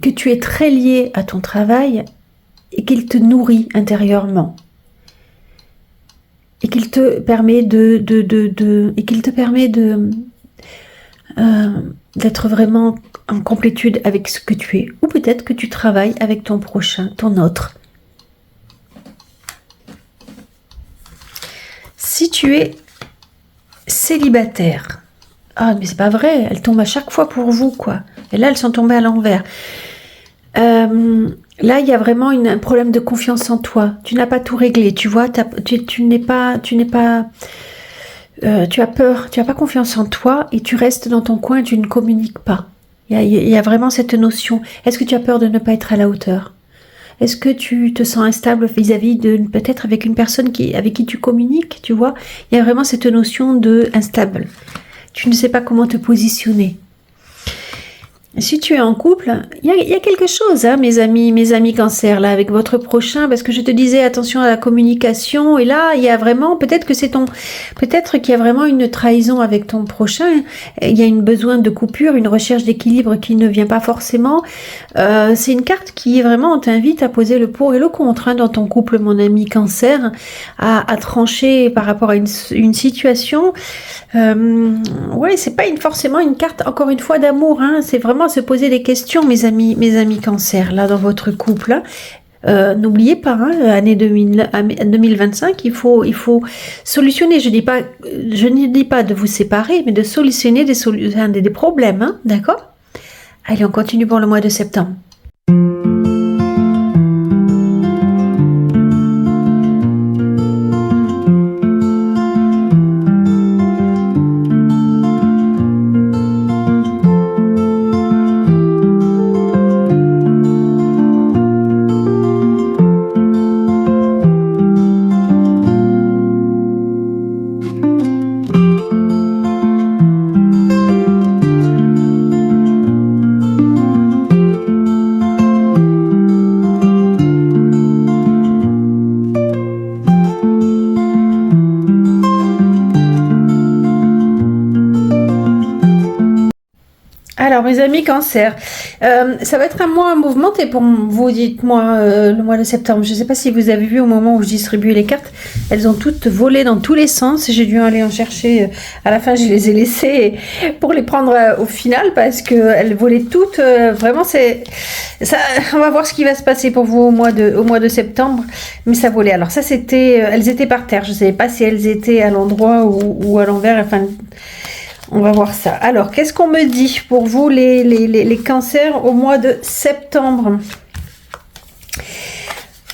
Speaker 2: que tu es très lié à ton travail et qu'il te nourrit intérieurement et qu'il te permet d'être vraiment en complétude avec ce que tu es. Ou peut-être que tu travailles avec ton prochain, ton autre. Si tu es célibataire, ah mais c'est pas vrai, elles tombent à chaque fois pour vous quoi. Et là elles sont tombées à l'envers. Là il y a vraiment un problème de confiance en toi. Tu n'as pas tout réglé, tu vois. Tu as peur, tu n'as pas confiance en toi et tu restes dans ton coin, tu ne communiques pas. Il y a vraiment cette notion. Est-ce que tu as peur de ne pas être à la hauteur? Est-ce que tu te sens instable vis-à-vis de peut-être avec une personne avec qui tu communiques, tu vois? Il y a vraiment cette notion de instable. Tu ne sais pas comment te positionner. Si tu es en couple, il y a quelque chose, hein, mes amis cancer, là, avec votre prochain, parce que je te disais attention à la communication, et là, il y a vraiment, peut-être qu'il y a vraiment une trahison avec ton prochain, il y a un besoin de coupure, une recherche d'équilibre qui ne vient pas forcément. C'est une carte qui vraiment t'invite à poser le pour et le contre, hein, dans ton couple, mon ami cancer, à trancher par rapport à une situation. Ouais, c'est pas forcément une carte, encore une fois, d'amour, hein, c'est vraiment se poser des questions, mes amis cancer, là, dans votre couple, hein. N'oubliez pas, hein, année 2025, il faut solutionner. Je ne dis pas de vous séparer, mais de solutionner des problèmes, hein, d'accord? Allez, on continue pour le mois de septembre. Alors, mes amis Cancer, ça va être un mois mouvementé pour vous, dites-moi, le mois de septembre. Je ne sais pas si vous avez vu au moment où je distribuais les cartes, elles ont toutes volé dans tous les sens. J'ai dû aller en chercher, à la fin je les ai laissées pour les prendre au final parce qu'elles volaient toutes. Vraiment, c'est ça. On va voir ce qui va se passer pour vous au mois de septembre, mais ça volait. Alors ça, c'était, elles étaient par terre. Je ne savais pas si elles étaient à l'endroit ou à l'envers. Enfin, on va voir ça. Alors, qu'est-ce qu'on me dit pour vous, les cancers, au mois de septembre?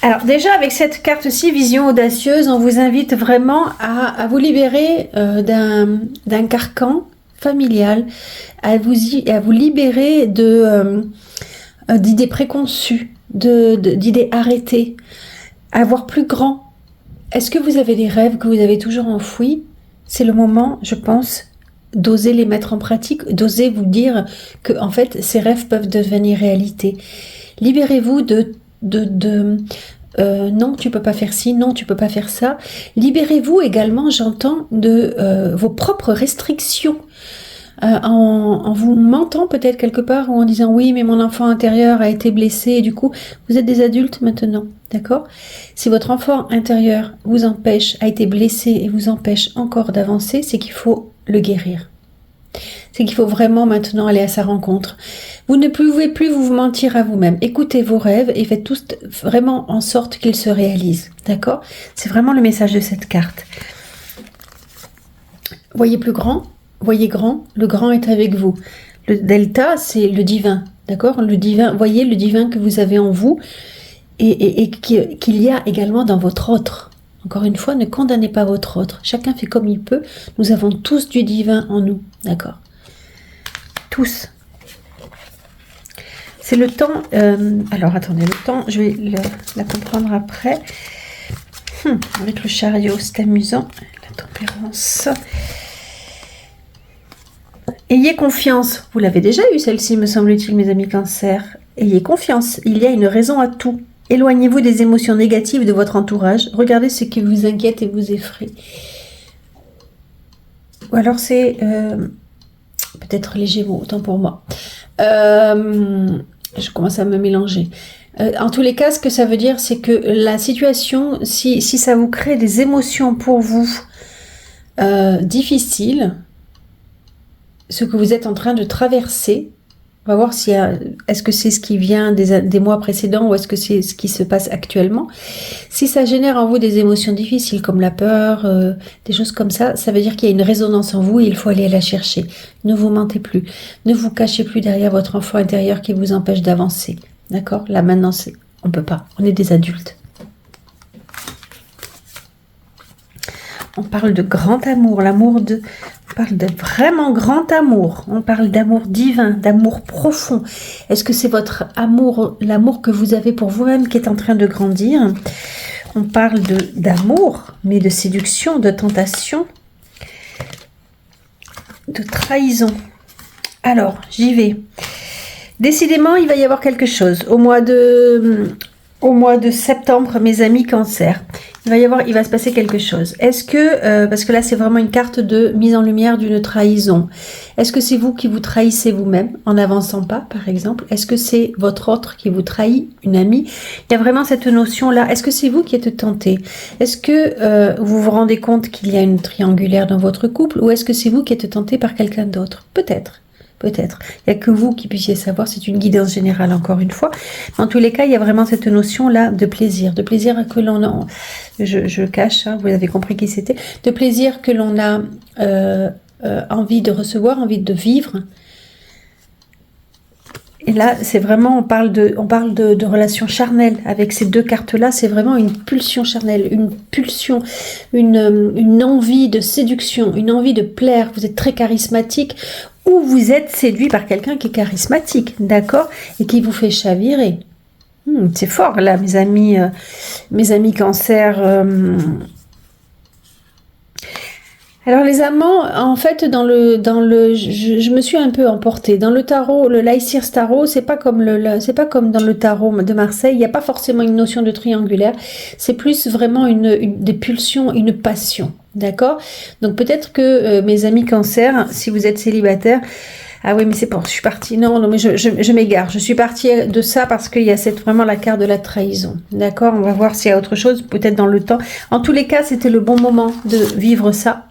Speaker 2: Alors, déjà, avec cette carte-ci, Vision audacieuse, on vous invite vraiment à vous libérer d'un carcan familial, à vous libérer d'idées préconçues, d'idées arrêtées, à voir plus grand. Est-ce que vous avez des rêves que vous avez toujours enfouis? C'est le moment, je pense, d'oser les mettre en pratique, d'oser vous dire que en fait ces rêves peuvent devenir réalité. Libérez-vous non, tu peux pas faire ci, non, tu peux pas faire ça. Libérez-vous également, j'entends, de vos propres restrictions. En vous mentant peut-être quelque part ou en disant oui mais mon enfant intérieur a été blessé et du coup vous êtes des adultes maintenant, d'accord? Si votre enfant intérieur vous empêche, a été blessé et vous empêche encore d'avancer, c'est qu'il faut le guérir. C'est qu'il faut vraiment maintenant aller à sa rencontre. Vous ne pouvez plus vous mentir à vous-même. Écoutez vos rêves et faites tous vraiment en sorte qu'ils se réalisent, d'accord? C'est vraiment le message de cette carte. Voyez plus grand. Voyez grand, le grand est avec vous. Le delta, c'est le divin, d'accord? Le divin, voyez le divin que vous avez en vous et qu'il y a également dans votre autre. Encore une fois, ne condamnez pas votre autre. Chacun fait comme il peut. Nous avons tous du divin en nous, d'accord? Tous. C'est le temps... alors, attendez, le temps, je vais la comprendre après. Avec le chariot, c'est amusant. La tempérance... Ayez confiance. Vous l'avez déjà eu celle-ci, me semble-t-il, mes amis Cancer. Ayez confiance. Il y a une raison à tout. Éloignez-vous des émotions négatives de votre entourage. Regardez ce qui vous inquiète et vous effraie. Ou alors c'est peut-être les Gémeaux, autant pour moi. Je commence à me mélanger. En tous les cas, ce que ça veut dire, c'est que la situation, si ça vous crée des émotions pour vous difficiles, ce que vous êtes en train de traverser, on va voir si est-ce que c'est ce qui vient des mois précédents ou est-ce que c'est ce qui se passe actuellement. Si ça génère en vous des émotions difficiles comme la peur, des choses comme ça, ça veut dire qu'il y a une résonance en vous et il faut aller la chercher. Ne vous mentez plus. Ne vous cachez plus derrière votre enfant intérieur qui vous empêche d'avancer. D'accord? Là maintenant, on peut pas. On est des adultes. On parle de grand amour, on parle de vraiment grand amour, on parle d'amour divin, d'amour profond. Est-ce que c'est votre amour, l'amour que vous avez pour vous-même qui est en train de grandir? On parle d'amour, mais de séduction, de tentation, de trahison. Alors, j'y vais. Décidément, il va y avoir quelque chose au mois de septembre, mes amis Cancer. Il va se passer quelque chose. Est-ce que, parce que là c'est vraiment une carte de mise en lumière d'une trahison. Est-ce que c'est vous qui vous trahissez vous-même en n'avançant pas, par exemple? Est-ce que c'est votre autre qui vous trahit, une amie? Il y a vraiment cette notion-là. Est-ce que c'est vous qui êtes tenté? Est-ce que vous vous rendez compte qu'il y a une triangulaire dans votre couple? Ou est-ce que c'est vous qui êtes tenté par quelqu'un d'autre? Peut-être. Peut-être. Il n'y a que vous qui puissiez savoir, c'est une guidance générale encore une fois. En tous les cas, il y a vraiment cette notion-là de plaisir que l'on a, je cache, hein, vous avez compris qui c'était, de plaisir que l'on a envie de recevoir, envie de vivre. Et là, c'est vraiment, on parle de relations charnelles. Avec ces deux cartes-là, c'est vraiment une pulsion charnelle, une pulsion, une envie de séduction, une envie de plaire. Vous êtes très charismatique ou vous êtes séduit par quelqu'un qui est charismatique, d'accord? Et qui vous fait chavirer. C'est fort, là, mes amis Cancer. Alors les amants, en fait, je me suis un peu emportée. Dans le tarot, le Lysirs Tarot, c'est pas comme dans le tarot de Marseille. Il n'y a pas forcément une notion de triangulaire. C'est plus vraiment des pulsions, une passion, d'accord? Donc peut-être que mes amis Cancer, si vous êtes célibataire, ah oui, mais c'est bon, je suis partie. Non, mais je m'égare. Je suis partie de ça parce qu'il y a vraiment la carte de la trahison. D'accord? On va voir s'il y a autre chose, peut-être dans le temps. En tous les cas, c'était le bon moment de vivre ça.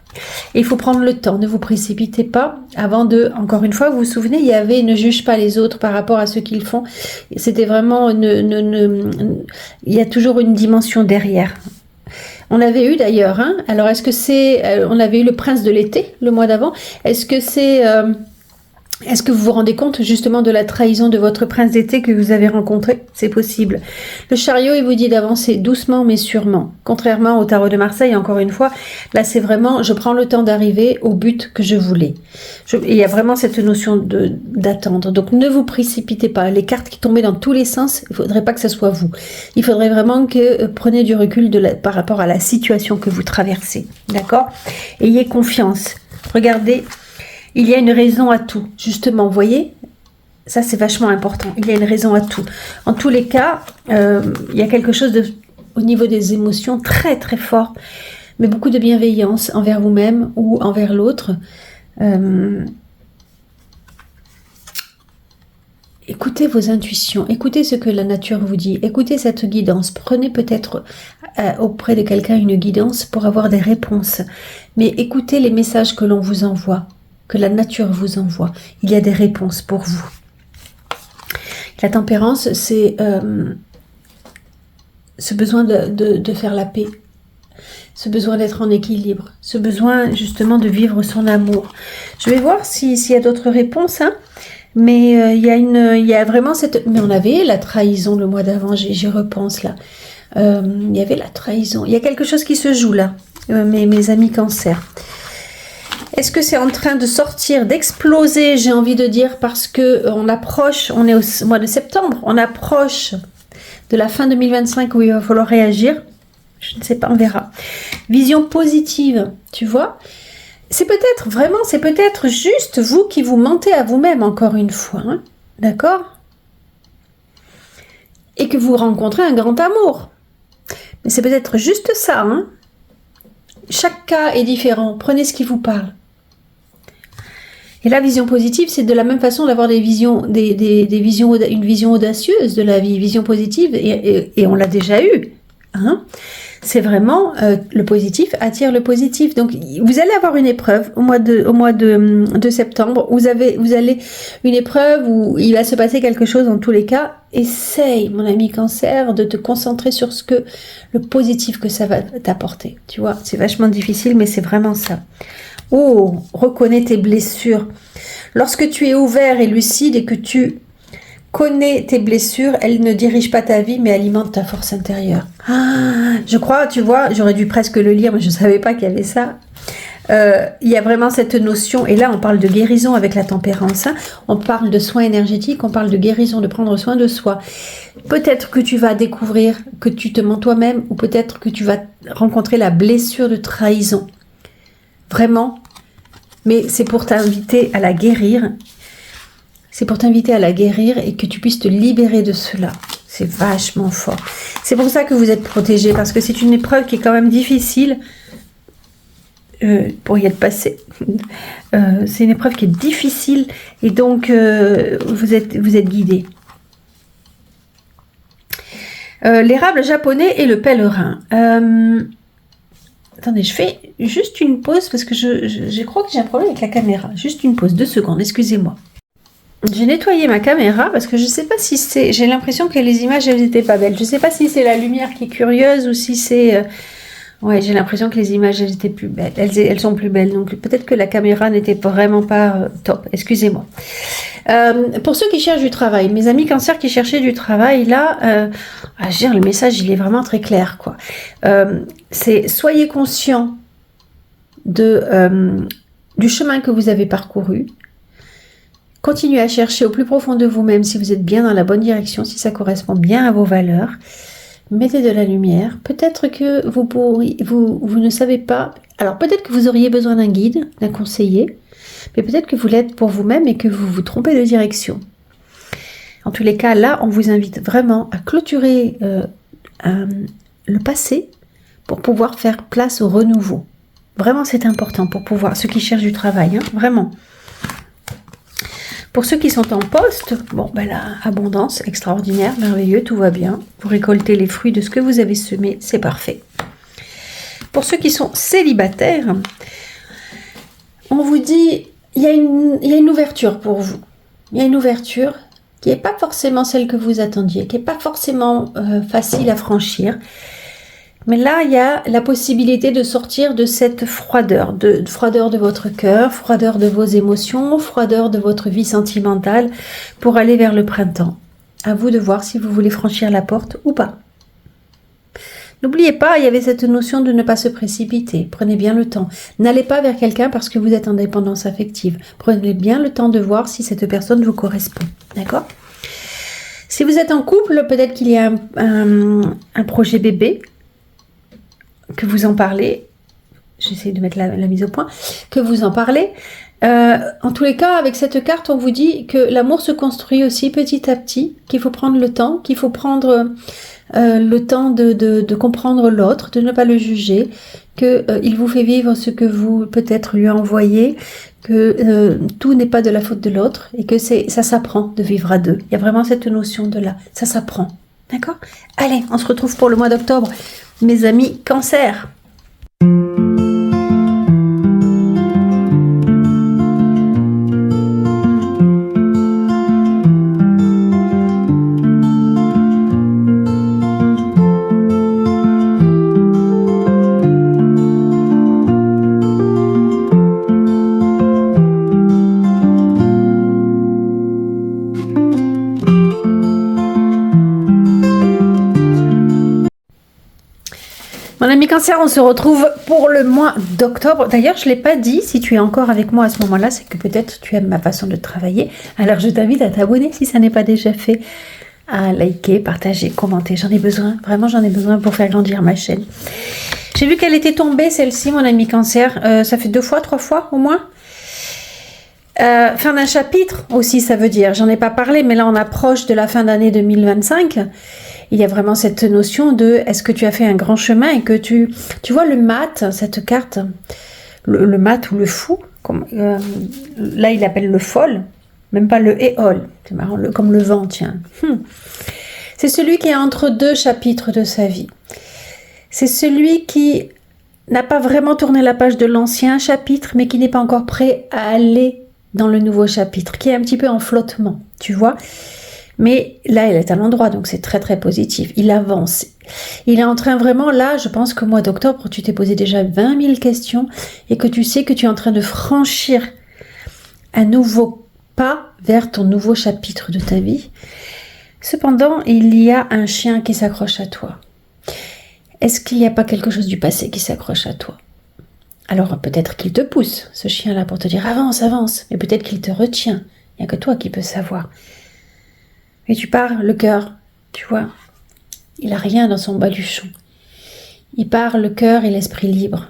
Speaker 2: Et il faut prendre le temps, ne vous précipitez pas avant encore une fois, vous vous souvenez, il y avait ne juge pas les autres par rapport à ce qu'ils font. C'était vraiment, il y a toujours une dimension derrière. On avait eu d'ailleurs, alors est-ce que on avait eu le prince de l'été le mois d'avant, est-ce que vous vous rendez compte justement de la trahison de votre prince d'été que vous avez rencontré? C'est possible. Le chariot, il vous dit d'avancer doucement mais sûrement. Contrairement au tarot de Marseille, encore une fois, là c'est vraiment, je prends le temps d'arriver au but que je voulais. Il y a vraiment cette notion d'attendre. Donc ne vous précipitez pas. Les cartes qui tombaient dans tous les sens, il ne faudrait pas que ce soit vous. Il faudrait vraiment que prenez du recul par rapport à la situation que vous traversez. D'accord? Ayez confiance. Regardez. Il y a une raison à tout, justement, vous voyez, ça c'est vachement important, il y a une raison à tout. En tous les cas, il y a quelque chose au niveau des émotions très très fort, mais beaucoup de bienveillance envers vous-même ou envers l'autre. Écoutez vos intuitions, écoutez ce que la nature vous dit, écoutez cette guidance, prenez peut-être auprès de quelqu'un une guidance pour avoir des réponses, mais écoutez les messages que l'on vous envoie. Que la nature vous envoie. Il y a des réponses pour vous. La tempérance, c'est ce besoin de faire la paix, ce besoin d'être en équilibre, ce besoin justement de vivre son amour. Je vais voir s'il y a d'autres réponses, mais il y a vraiment cette... Mais on avait la trahison le mois d'avant, j'y repense là. Il y avait la trahison. Il y a quelque chose qui se joue là, mes amis Cancer. Est-ce que c'est en train de sortir, d'exploser, j'ai envie de dire, parce que on est au mois de septembre, on approche de la fin 2025 où il va falloir réagir. Je ne sais pas, on verra. Vision positive, tu vois. C'est peut-être juste vous qui vous mentez à vous-même encore une fois, d'accord? Et que vous rencontrez un grand amour. Mais c'est peut-être juste ça, Chaque cas est différent, prenez ce qui vous parle. Et la vision positive, c'est de la même façon d'avoir une vision audacieuse de la vie, vision positive, et on l'a déjà eu. C'est vraiment le positif attire le positif. Donc vous allez avoir une épreuve au mois de septembre. Vous allez une épreuve où il va se passer quelque chose dans tous les cas. Essaye, mon ami Cancer, de te concentrer sur le positif que ça va t'apporter. Tu vois, c'est vachement difficile, mais c'est vraiment ça. Oh, reconnais tes blessures. Lorsque tu es ouvert et lucide et que tu connais tes blessures, elles ne dirigent pas ta vie, mais alimentent ta force intérieure. Je crois, tu vois, j'aurais dû presque le lire, mais je ne savais pas qu'il y avait ça. Il y a vraiment cette notion, et là on parle de guérison avec la tempérance, on parle de soins énergétiques, on parle de guérison, de prendre soin de soi. Peut-être que tu vas découvrir que tu te mens toi-même, ou peut-être que tu vas rencontrer la blessure de trahison. Vraiment, mais c'est pour t'inviter à la guérir. C'est pour t'inviter à la guérir et que tu puisses te libérer de cela. C'est vachement fort. C'est pour ça que vous êtes protégés, parce que c'est une épreuve qui est quand même difficile pour y être passé. C'est une épreuve qui est difficile et donc vous êtes guidés. L'érable japonais et le pèlerin. Attendez, je fais juste une pause parce que je crois que j'ai un problème avec la caméra. Juste une pause, 2 secondes, excusez-moi. J'ai nettoyé ma caméra parce que je ne sais pas si c'est... J'ai l'impression que les images, elles n'étaient pas belles. Je ne sais pas si c'est la lumière qui est curieuse ou si c'est... Ouais, j'ai l'impression que les images, elles étaient plus belles. Elles sont plus belles. Donc peut-être que la caméra n'était vraiment pas top. Excusez-moi. Pour ceux qui cherchent du travail, mes amis cancer qui cherchaient du travail, là, je veux dire, le message, il est vraiment très clair, quoi. C'est soyez conscient du chemin que vous avez parcouru. Continuez à chercher au plus profond de vous-même si vous êtes bien dans la bonne direction, si ça correspond bien à vos valeurs. Mettez de la lumière. Peut-être que vous ne savez pas. Alors peut-être que vous auriez besoin d'un guide, d'un conseiller, mais peut-être que vous l'êtes pour vous-même et que vous vous trompez de direction. En tous les cas, là, on vous invite vraiment à clôturer le passé pour pouvoir faire place au renouveau. Vraiment, c'est important pour pouvoir, ceux qui cherchent du travail, hein, vraiment. Pour ceux qui sont en poste, bon, ben là, abondance, extraordinaire, merveilleux, tout va bien. Vous récoltez les fruits de ce que vous avez semé, c'est parfait. Pour ceux qui sont célibataires, on vous dit, il y a une ouverture pour vous. Il y a une ouverture qui n'est pas forcément celle que vous attendiez, qui n'est pas forcément facile à franchir. Mais là, il y a la possibilité de sortir de cette froideur, froideur de votre cœur, froideur de vos émotions, froideur de votre vie sentimentale pour aller vers le printemps. À vous de voir si vous voulez franchir la porte ou pas. N'oubliez pas, il y avait cette notion de ne pas se précipiter. Prenez bien le temps. N'allez pas vers quelqu'un parce que vous êtes en dépendance affective. Prenez bien le temps de voir si cette personne vous correspond. D'accord ? Si vous êtes en couple, peut-être qu'il y a un projet bébé, que vous en parlez, j'essaie de mettre la mise au point, que vous en parlez. En tous les cas, avec cette carte, on vous dit que l'amour se construit aussi petit à petit, qu'il faut prendre le temps, qu'il faut prendre le temps de comprendre l'autre, de ne pas le juger, qu'il vous fait vivre ce que vous peut-être lui envoyez, que tout n'est pas de la faute de l'autre et que ça s'apprend de vivre à deux. Il y a vraiment cette notion de là, ça s'apprend. D'accord ? Allez, on se retrouve pour le mois d'octobre. Mes amis cancer. Mon ami cancer, on se retrouve pour le mois d'octobre. D'ailleurs, je ne l'ai pas dit, si tu es encore avec moi à ce moment-là, c'est que peut-être tu aimes ma façon de travailler. Alors, je t'invite à t'abonner si ça n'est pas déjà fait, à liker, partager, commenter. J'en ai besoin, vraiment j'en ai besoin pour faire grandir ma chaîne. J'ai vu qu'elle était tombée, celle-ci, mon ami cancer. Ça fait 2 fois, 3 fois au moins. Fin d'un chapitre aussi, ça veut dire. J'en ai pas parlé, mais là, on approche de la fin d'année 2025. Il y a vraiment cette notion de est-ce que tu as fait un grand chemin et que tu vois le mat, cette carte, le mat ou le fou, là il appelle le folle, même pas le éole, c'est marrant, comme le vent, tiens. C'est celui qui est entre 2 chapitres de sa vie. C'est celui qui n'a pas vraiment tourné la page de l'ancien chapitre, mais qui n'est pas encore prêt à aller dans le nouveau chapitre, qui est un petit peu en flottement, tu vois. Mais là, il est à l'endroit, donc c'est très très positif. Il avance. Il est en train vraiment, là, je pense qu'au mois d'octobre, tu t'es posé déjà 20 000 questions et que tu sais que tu es en train de franchir un nouveau pas vers ton nouveau chapitre de ta vie. Cependant, il y a un chien qui s'accroche à toi. Est-ce qu'il n'y a pas quelque chose du passé qui s'accroche à toi ? Alors peut-être qu'il te pousse, ce chien-là, pour te dire avance, avance. Mais peut-être qu'il te retient. Il n'y a que toi qui peux savoir. Et tu pars le cœur, tu vois, il n'a rien dans son baluchon. Il part le cœur et l'esprit libre.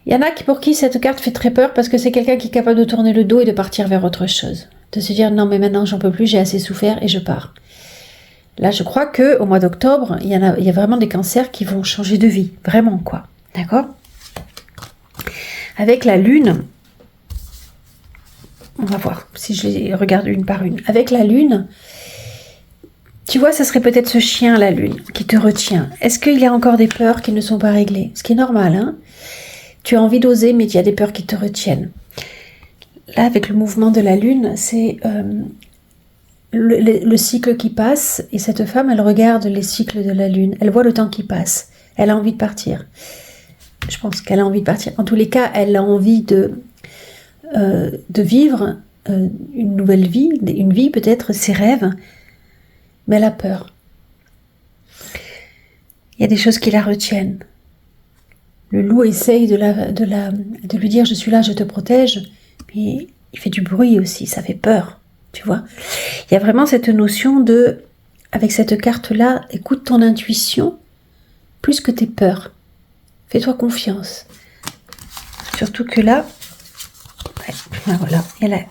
Speaker 2: Il y en a pour qui cette carte fait très peur parce que c'est quelqu'un qui est capable de tourner le dos et de partir vers autre chose. De se dire non mais maintenant j'en peux plus, j'ai assez souffert et je pars. Là je crois qu'au mois d'octobre, il y a vraiment des cancers qui vont changer de vie. Vraiment quoi. D'accord ? Avec la lune... On va voir si je les regarde une par une. Avec la lune, tu vois, ça serait peut-être ce chien, la lune, qui te retient. Est-ce qu'il y a encore des peurs qui ne sont pas réglées ? Ce qui est normal, hein ? Tu as envie d'oser, mais il y a des peurs qui te retiennent. Là, avec le mouvement de la lune, c'est le cycle qui passe. Et cette femme, elle regarde les cycles de la lune. Elle voit le temps qui passe. Elle a envie de partir. Je pense qu'elle a envie de partir. En tous les cas, elle a envie de vivre une nouvelle vie, une vie peut-être, ses rêves, mais elle a peur. Il y a des choses qui la retiennent. Le loup essaye de lui dire « je suis là, je te protège », mais il fait du bruit aussi, ça fait peur, tu vois. Il y a vraiment cette notion de, avec cette carte-là, écoute ton intuition plus que tes peurs. Fais-toi confiance. Surtout que là, voilà, il y a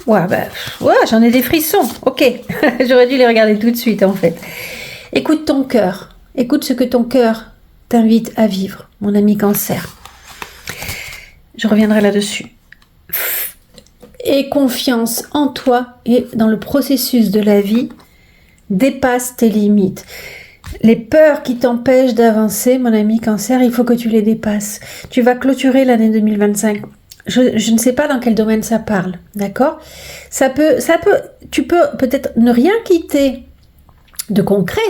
Speaker 2: ouais, j'en ai des frissons, ok. J'aurais dû les regarder tout de suite en fait. Écoute ton cœur, écoute ce que ton cœur t'invite à vivre, mon ami Cancer. Je reviendrai là-dessus. Aie confiance en toi et dans le processus de la vie. Dépasse tes limites. Les peurs qui t'empêchent d'avancer, mon ami Cancer, il faut que tu les dépasses. Tu vas clôturer l'année 2025. Je ne sais pas dans quel domaine ça parle, d'accord ? Tu peux peut-être ne rien quitter de concret.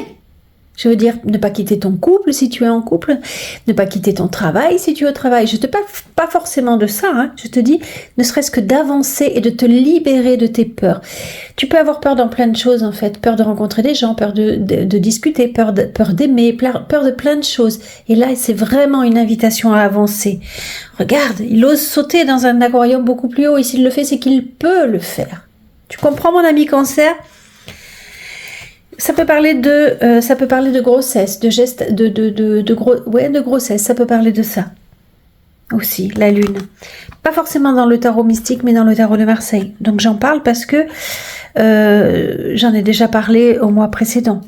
Speaker 2: Je veux dire, ne pas quitter ton couple si tu es en couple, ne pas quitter ton travail si tu es au travail. Je ne te parle pas forcément de ça, hein. Je te dis ne serait-ce que d'avancer et de te libérer de tes peurs. Tu peux avoir peur dans plein de choses en fait, peur de rencontrer des gens, peur de discuter, peur d'aimer, peur de plein de choses. Et là, c'est vraiment une invitation à avancer. Regarde, il ose sauter dans un aquarium beaucoup plus haut et s'il le fait, c'est qu'il peut le faire. Tu comprends mon ami Cancer ? Ça peut parler de grossesse, de gestes, de grossesse. Ça peut parler de ça aussi, la lune. Pas forcément dans le tarot mystique, mais dans le tarot de Marseille. Donc j'en parle parce que j'en ai déjà parlé au mois précédent.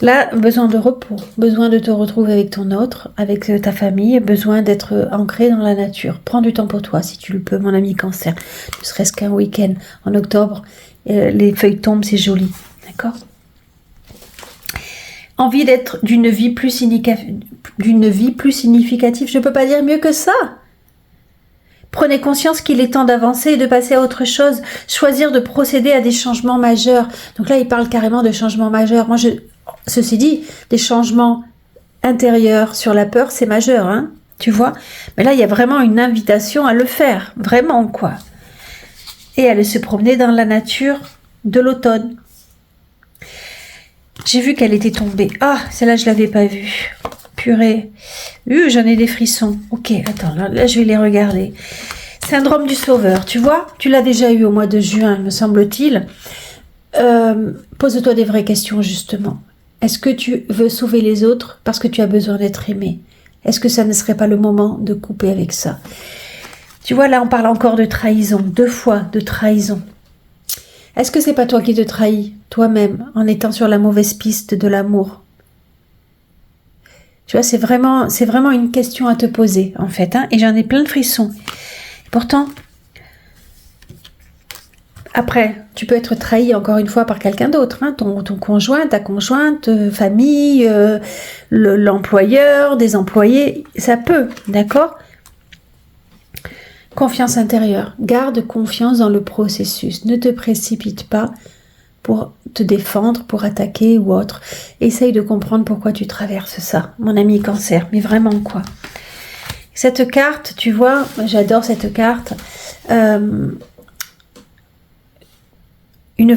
Speaker 2: Là, besoin de repos, besoin de te retrouver avec ton autre, avec ta famille, besoin d'être ancré dans la nature. Prends du temps pour toi si tu le peux, mon ami Cancer. Ne serait-ce qu'un week-end en octobre, les feuilles tombent, c'est joli, d'accord ? Envie d'être d'une vie plus significative. Je ne peux pas dire mieux que ça. Prenez conscience qu'il est temps d'avancer et de passer à autre chose. Choisir de procéder à des changements majeurs. Donc là, il parle carrément de changements majeurs. Ceci dit, des changements intérieurs sur la peur, c'est majeur, hein, tu vois. Mais là, il y a vraiment une invitation à le faire. Vraiment, quoi. Et aller se promener dans la nature de l'automne. J'ai vu qu'elle était tombée. Ah, celle-là, je l'avais pas vue. Purée. J'en ai des frissons. Ok, attends, là, je vais les regarder. Syndrome du sauveur, tu vois ? Tu l'as déjà eu au mois de juin, me semble-t-il. Pose-toi des vraies questions, justement. Est-ce que tu veux sauver les autres parce que tu as besoin d'être aimé ? Est-ce que ça ne serait pas le moment de couper avec ça ? Tu vois, là, on parle encore de trahison. 2 fois de trahison. Est-ce que c'est pas toi qui te trahis, toi-même, en étant sur la mauvaise piste de l'amour ? Tu vois, c'est vraiment une question à te poser, en fait, hein, et j'en ai plein de frissons. Et pourtant, après, tu peux être trahi encore une fois par quelqu'un d'autre, hein, ton conjoint, ta conjointe, famille, l'employeur, des employés, ça peut, d'accord ? Confiance intérieure. Garde confiance dans le processus. Ne te précipite pas pour te défendre, pour attaquer ou autre. Essaye de comprendre pourquoi tu traverses ça, mon ami Cancer. Mais vraiment, quoi. Cette carte, tu vois, j'adore cette carte. Une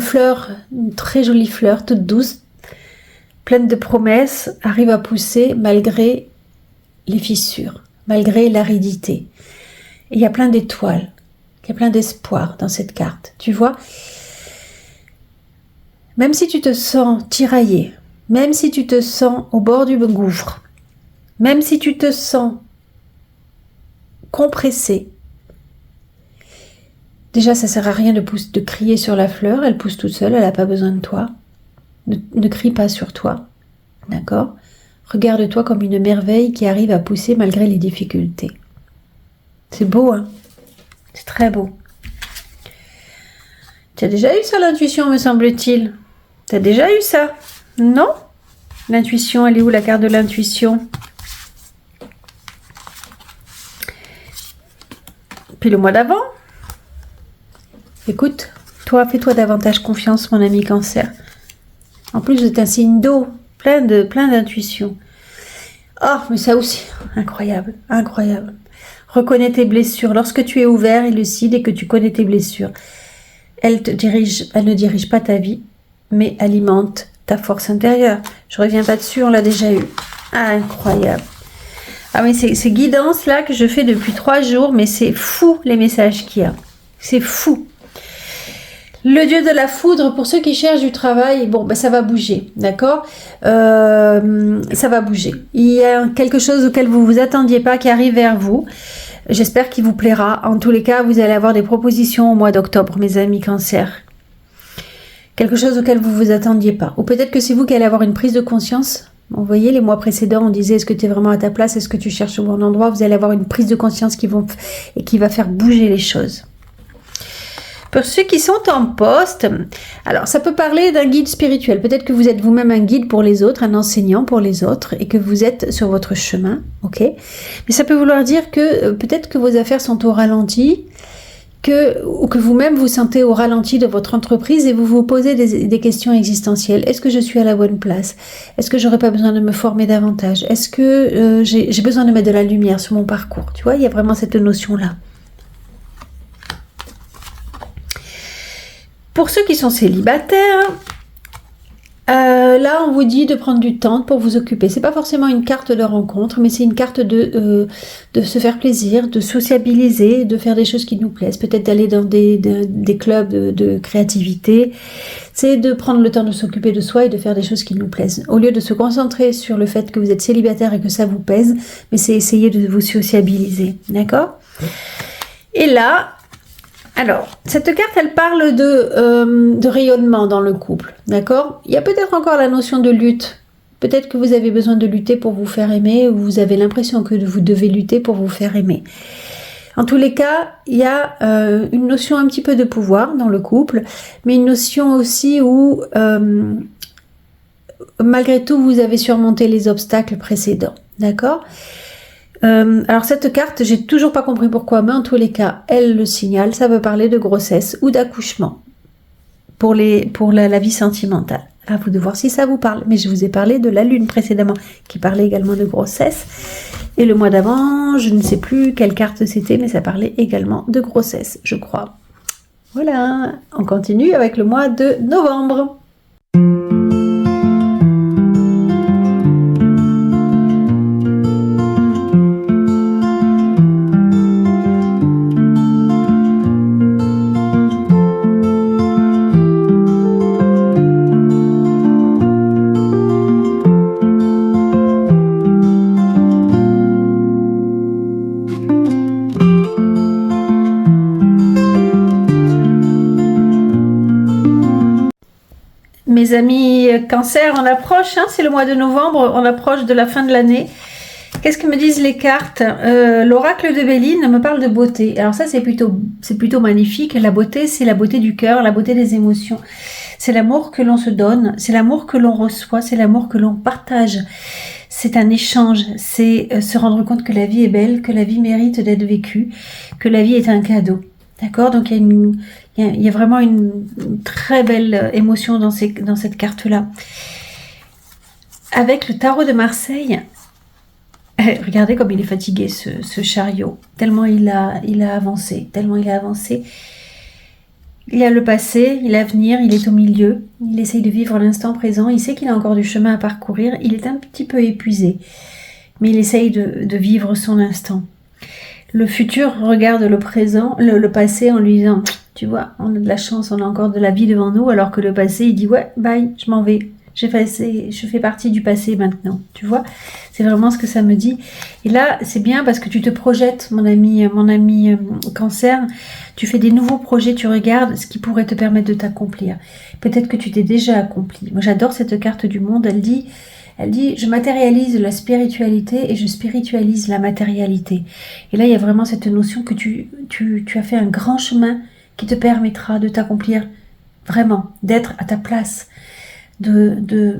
Speaker 2: fleur, une très jolie fleur, toute douce, pleine de promesses, arrive à pousser malgré les fissures, malgré l'aridité. Et il y a plein d'étoiles, il y a plein d'espoir dans cette carte, tu vois. Même si tu te sens tiraillé, même si tu te sens au bord du gouffre, même si tu te sens compressé, déjà ça sert à rien de crier sur la fleur, elle pousse toute seule, elle n'a pas besoin de toi. Ne crie pas sur toi, d'accord ? Regarde-toi comme une merveille qui arrive à pousser malgré les difficultés. C'est beau, hein ? C'est très beau. Tu as déjà eu ça, l'intuition, me semble-t-il ? Tu as déjà eu ça ? Non ? L'intuition, elle est où, la carte de l'intuition ? Puis le mois d'avant ? Écoute, fais-toi davantage confiance, mon ami Cancer. En plus, c'est un signe d'eau, plein d'intuition. Oh, mais ça aussi, incroyable, incroyable. Reconnais tes blessures. Lorsque tu es ouvert et lucide et que tu connais tes blessures, elle ne dirige pas ta vie, mais alimente ta force intérieure. Je reviens pas dessus, on l'a déjà eu. Ah, incroyable. Ah oui, ces guidances-là que je fais depuis 3 jours, mais c'est fou les messages qu'il y a. C'est fou. Le dieu de la foudre, pour ceux qui cherchent du travail, bon, ben ça va bouger, d'accord, ça va bouger. Il y a quelque chose auquel vous vous attendiez pas qui arrive vers vous. J'espère qu'il vous plaira. En tous les cas, vous allez avoir des propositions au mois d'octobre, mes amis Cancer. Quelque chose auquel vous vous attendiez pas. Ou peut-être que c'est vous qui allez avoir une prise de conscience. Vous voyez, les mois précédents, on disait, est-ce que tu es vraiment à ta place? Est-ce que tu cherches au bon endroit? Vous allez avoir une prise de conscience qui va faire bouger les choses. Pour ceux qui sont en poste, alors ça peut parler d'un guide spirituel. Peut-être que vous êtes vous-même un guide pour les autres, un enseignant pour les autres, et que vous êtes sur votre chemin, ok? Mais ça peut vouloir dire que peut-être que vos affaires sont au ralenti, ou que vous-même vous sentez au ralenti de votre entreprise et vous vous posez des questions existentielles. Est-ce que je suis à la bonne place? Est-ce que j'aurais pas besoin de me former davantage? Est-ce que j'ai besoin de mettre de la lumière sur mon parcours? Tu vois, il y a vraiment cette notion-là. Pour ceux qui sont célibataires, là on vous dit de prendre du temps pour vous occuper. C'est pas forcément une carte de rencontre, mais c'est une carte de se faire plaisir, de sociabiliser, de faire des choses qui nous plaisent. Peut-être d'aller dans des clubs de créativité. C'est de prendre le temps de s'occuper de soi et de faire des choses qui nous plaisent. Au lieu de se concentrer sur le fait que vous êtes célibataire et que ça vous pèse, mais c'est essayer de vous sociabiliser. D'accord? Et là, alors, cette carte, elle parle de rayonnement dans le couple, d'accord? Il y a peut-être encore la notion de lutte. Peut-être que vous avez besoin de lutter pour vous faire aimer, ou vous avez l'impression que vous devez lutter pour vous faire aimer. En tous les cas, il y a une notion un petit peu de pouvoir dans le couple, mais une notion aussi où, malgré tout, vous avez surmonté les obstacles précédents, d'accord? Alors cette carte, j'ai toujours pas compris pourquoi, mais en tous les cas, elle le signale, ça veut parler de grossesse ou d'accouchement pour la vie sentimentale. À vous de voir si ça vous parle, mais je vous ai parlé de la lune précédemment, qui parlait également de grossesse, et le mois d'avant, je ne sais plus quelle carte c'était, mais ça parlait également de grossesse, je crois. Voilà, on continue avec le mois de novembre. Mes amis Cancer, on approche, hein, c'est le mois de novembre, on approche de la fin de l'année. Qu'est-ce que me disent les cartes? L'oracle de Béline me parle de beauté. Alors ça, c'est plutôt magnifique. La beauté, c'est la beauté du cœur, la beauté des émotions. C'est l'amour que l'on se donne, c'est l'amour que l'on reçoit, c'est l'amour que l'on partage. C'est un échange, c'est se rendre compte que la vie est belle, que la vie mérite d'être vécue, que la vie est un cadeau. D'accord? Donc il y a vraiment une très belle émotion dans cette carte-là. Avec le tarot de Marseille, regardez comme il est fatigué ce chariot, tellement il a avancé, Il y a le passé, il y a l'avenir, il est au milieu, il essaye de vivre l'instant présent, il sait qu'il a encore du chemin à parcourir, il est un petit peu épuisé, mais il essaye de vivre son instant. Le futur regarde le présent, le passé en lui disant, tu vois, on a de la chance, on a encore de la vie devant nous, alors que le passé, il dit, ouais, bye, je m'en vais. Je fais partie du passé maintenant, tu vois. C'est vraiment ce que ça me dit. Et là, c'est bien parce que tu te projettes, mon ami Cancer. Tu fais des nouveaux projets, tu regardes ce qui pourrait te permettre de t'accomplir. Peut-être que tu t'es déjà accompli. Moi, j'adore cette carte du monde. Elle dit, je matérialise la spiritualité et je spiritualise la matérialité. Et là, il y a vraiment cette notion que tu as fait un grand chemin qui te permettra de t'accomplir vraiment, d'être à ta place, de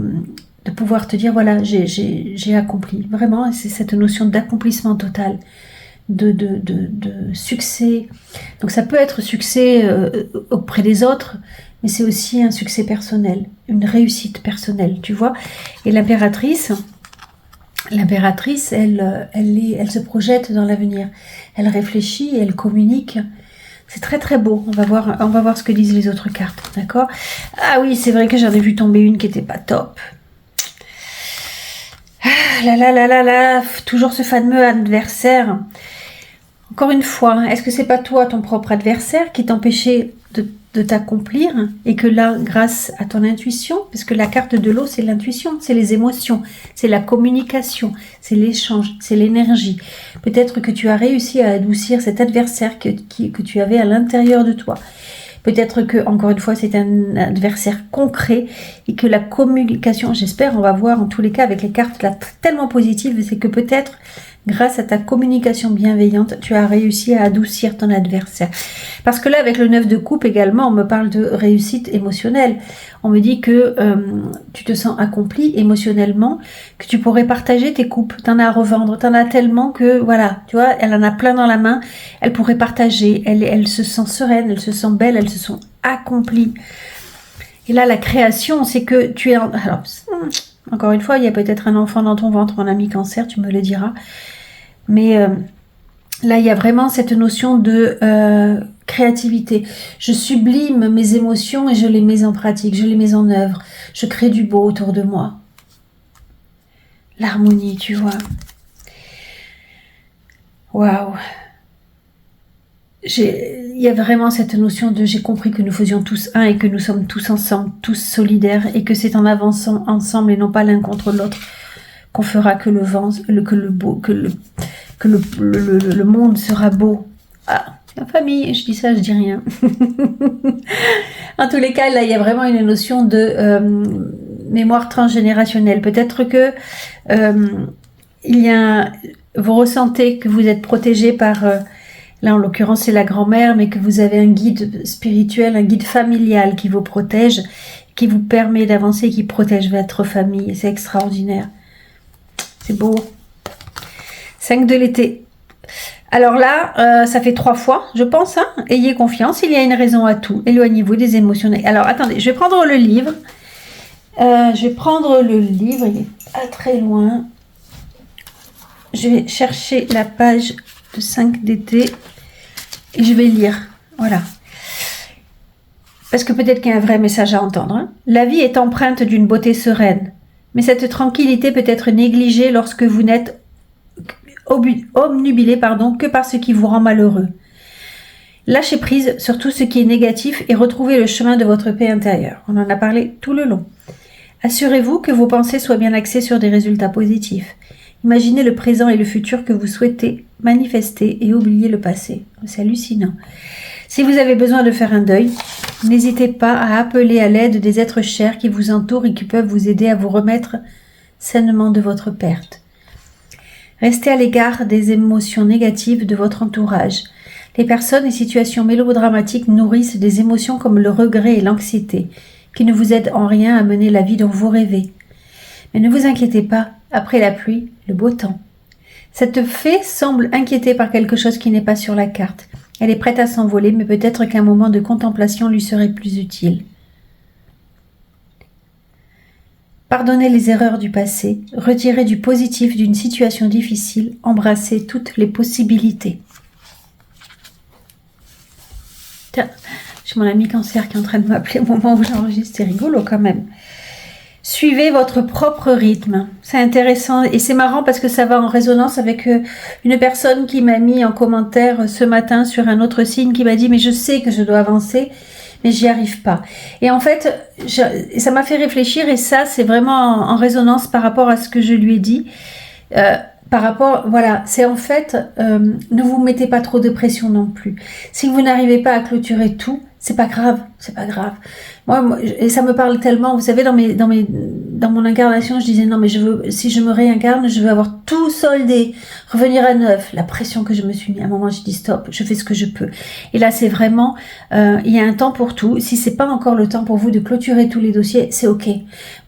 Speaker 2: pouvoir te dire, voilà, j'ai accompli. Vraiment, c'est cette notion d'accomplissement total, de succès. Donc ça peut être succès auprès des autres, mais c'est aussi un succès personnel, une réussite personnelle, tu vois. Et l'impératrice, elle se projette dans l'avenir. Elle réfléchit et elle communique C'est très très beau. On va voir ce que disent les autres cartes, d'accord? Ah oui, c'est vrai que j'en ai vu tomber une qui était pas top. Ah là là là là là, toujours ce fameux adversaire. Encore une fois, est-ce que c'est pas toi, ton propre adversaire, qui t'empêchait de t'accomplir et que là, grâce à ton intuition, parce que la carte de l'eau, c'est l'intuition, c'est les émotions, c'est la communication, c'est l'échange, c'est l'énergie. Peut-être que tu as réussi à adoucir cet adversaire que tu avais à l'intérieur de toi. Peut-être que, encore une fois, c'est un adversaire concret et que la communication, j'espère, on va voir en tous les cas avec les cartes là tellement positives, c'est que peut-être grâce à ta communication bienveillante, tu as réussi à adoucir ton adversaire. Parce que là, avec le 9 de coupe également, on me parle de réussite émotionnelle. On me dit que tu te sens accompli émotionnellement, que tu pourrais partager tes coupes. T'en as à revendre, t'en as tellement que, voilà, tu vois, elle en a plein dans la main. Elle pourrait partager, elle se sent sereine, elle se sent belle, elle se sent accomplie. Et là, la création, c'est que tu es... Alors, encore une fois, il y a peut-être un enfant dans ton ventre, mon ami Cancer, tu me le diras. Mais là, il y a vraiment cette notion de créativité. Je sublime mes émotions et je les mets en pratique, je les mets en œuvre. Je crée du beau autour de moi. L'harmonie, tu vois. Waouh. Il y a vraiment cette notion de j'ai compris que nous faisions tous un et que nous sommes tous ensemble, tous solidaires et que c'est en avançant ensemble et non pas l'un contre l'autre qu'on fera que le monde sera beau. Ah, la famille, je dis ça, je dis rien. En tous les cas, là, il y a vraiment une notion de mémoire transgénérationnelle. Peut-être que vous ressentez que vous êtes protégé par, là en l'occurrence c'est la grand-mère, mais que vous avez un guide spirituel, un guide familial qui vous protège, qui vous permet d'avancer, qui protège votre famille. C'est extraordinaire. C'est beau. 5 de l'été. Alors là, ça fait 3 fois, je pense. Hein. Ayez confiance, il y a une raison à tout. Éloignez-vous des émotions. Alors, attendez, je vais prendre le livre. Il est pas très loin. Je vais chercher la page de 5 d'été et je vais lire. Voilà. Parce que peut-être qu'il y a un vrai message à entendre. Hein. La vie est empreinte d'une beauté sereine. Mais cette tranquillité peut être négligée lorsque vous n'êtes obnubilé que par ce qui vous rend malheureux. Lâchez prise sur tout ce qui est négatif et retrouvez le chemin de votre paix intérieure. On en a parlé tout le long. Assurez-vous que vos pensées soient bien axées sur des résultats positifs. Imaginez le présent et le futur que vous souhaitez manifester et oubliez le passé. C'est hallucinant. Si vous avez besoin de faire un deuil, n'hésitez pas à appeler à l'aide des êtres chers qui vous entourent et qui peuvent vous aider à vous remettre sainement de votre perte. Restez à l'égard des émotions négatives de votre entourage. Les personnes et situations mélodramatiques nourrissent des émotions comme le regret et l'anxiété, qui ne vous aident en rien à mener la vie dont vous rêvez. Mais ne vous inquiétez pas, après la pluie, le beau temps. Cette fée semble inquiétée par quelque chose qui n'est pas sur la carte. Elle est prête à s'envoler, mais peut-être qu'un moment de contemplation lui serait plus utile. Pardonnez les erreurs du passé, retirez du positif d'une situation difficile, embrassez toutes les possibilités. Tiens, j'ai mon ami Cancer qui est en train de m'appeler au moment où j'enregistre, c'est rigolo quand même. Suivez votre propre rythme. C'est intéressant et c'est marrant parce que ça va en résonance avec une personne qui m'a mis en commentaire ce matin sur un autre signe qui m'a dit « mais je sais que je dois avancer, mais j'y arrive pas ». Et en fait, ça m'a fait réfléchir et ça, c'est vraiment en résonance par rapport à ce que je lui ai dit. Voilà, c'est en fait, ne vous mettez pas trop de pression non plus. Si vous n'arrivez pas à clôturer tout, c'est pas grave, c'est pas grave. Moi, et ça me parle tellement, vous savez, dans mon incarnation, je disais non, mais si je me réincarne, je veux avoir tout soldé, revenir à neuf. La pression que je me suis mis, à un moment, j'ai dit stop, je fais ce que je peux. Et là, c'est vraiment, il y a un temps pour tout. Si c'est pas encore le temps pour vous de clôturer tous les dossiers, c'est ok.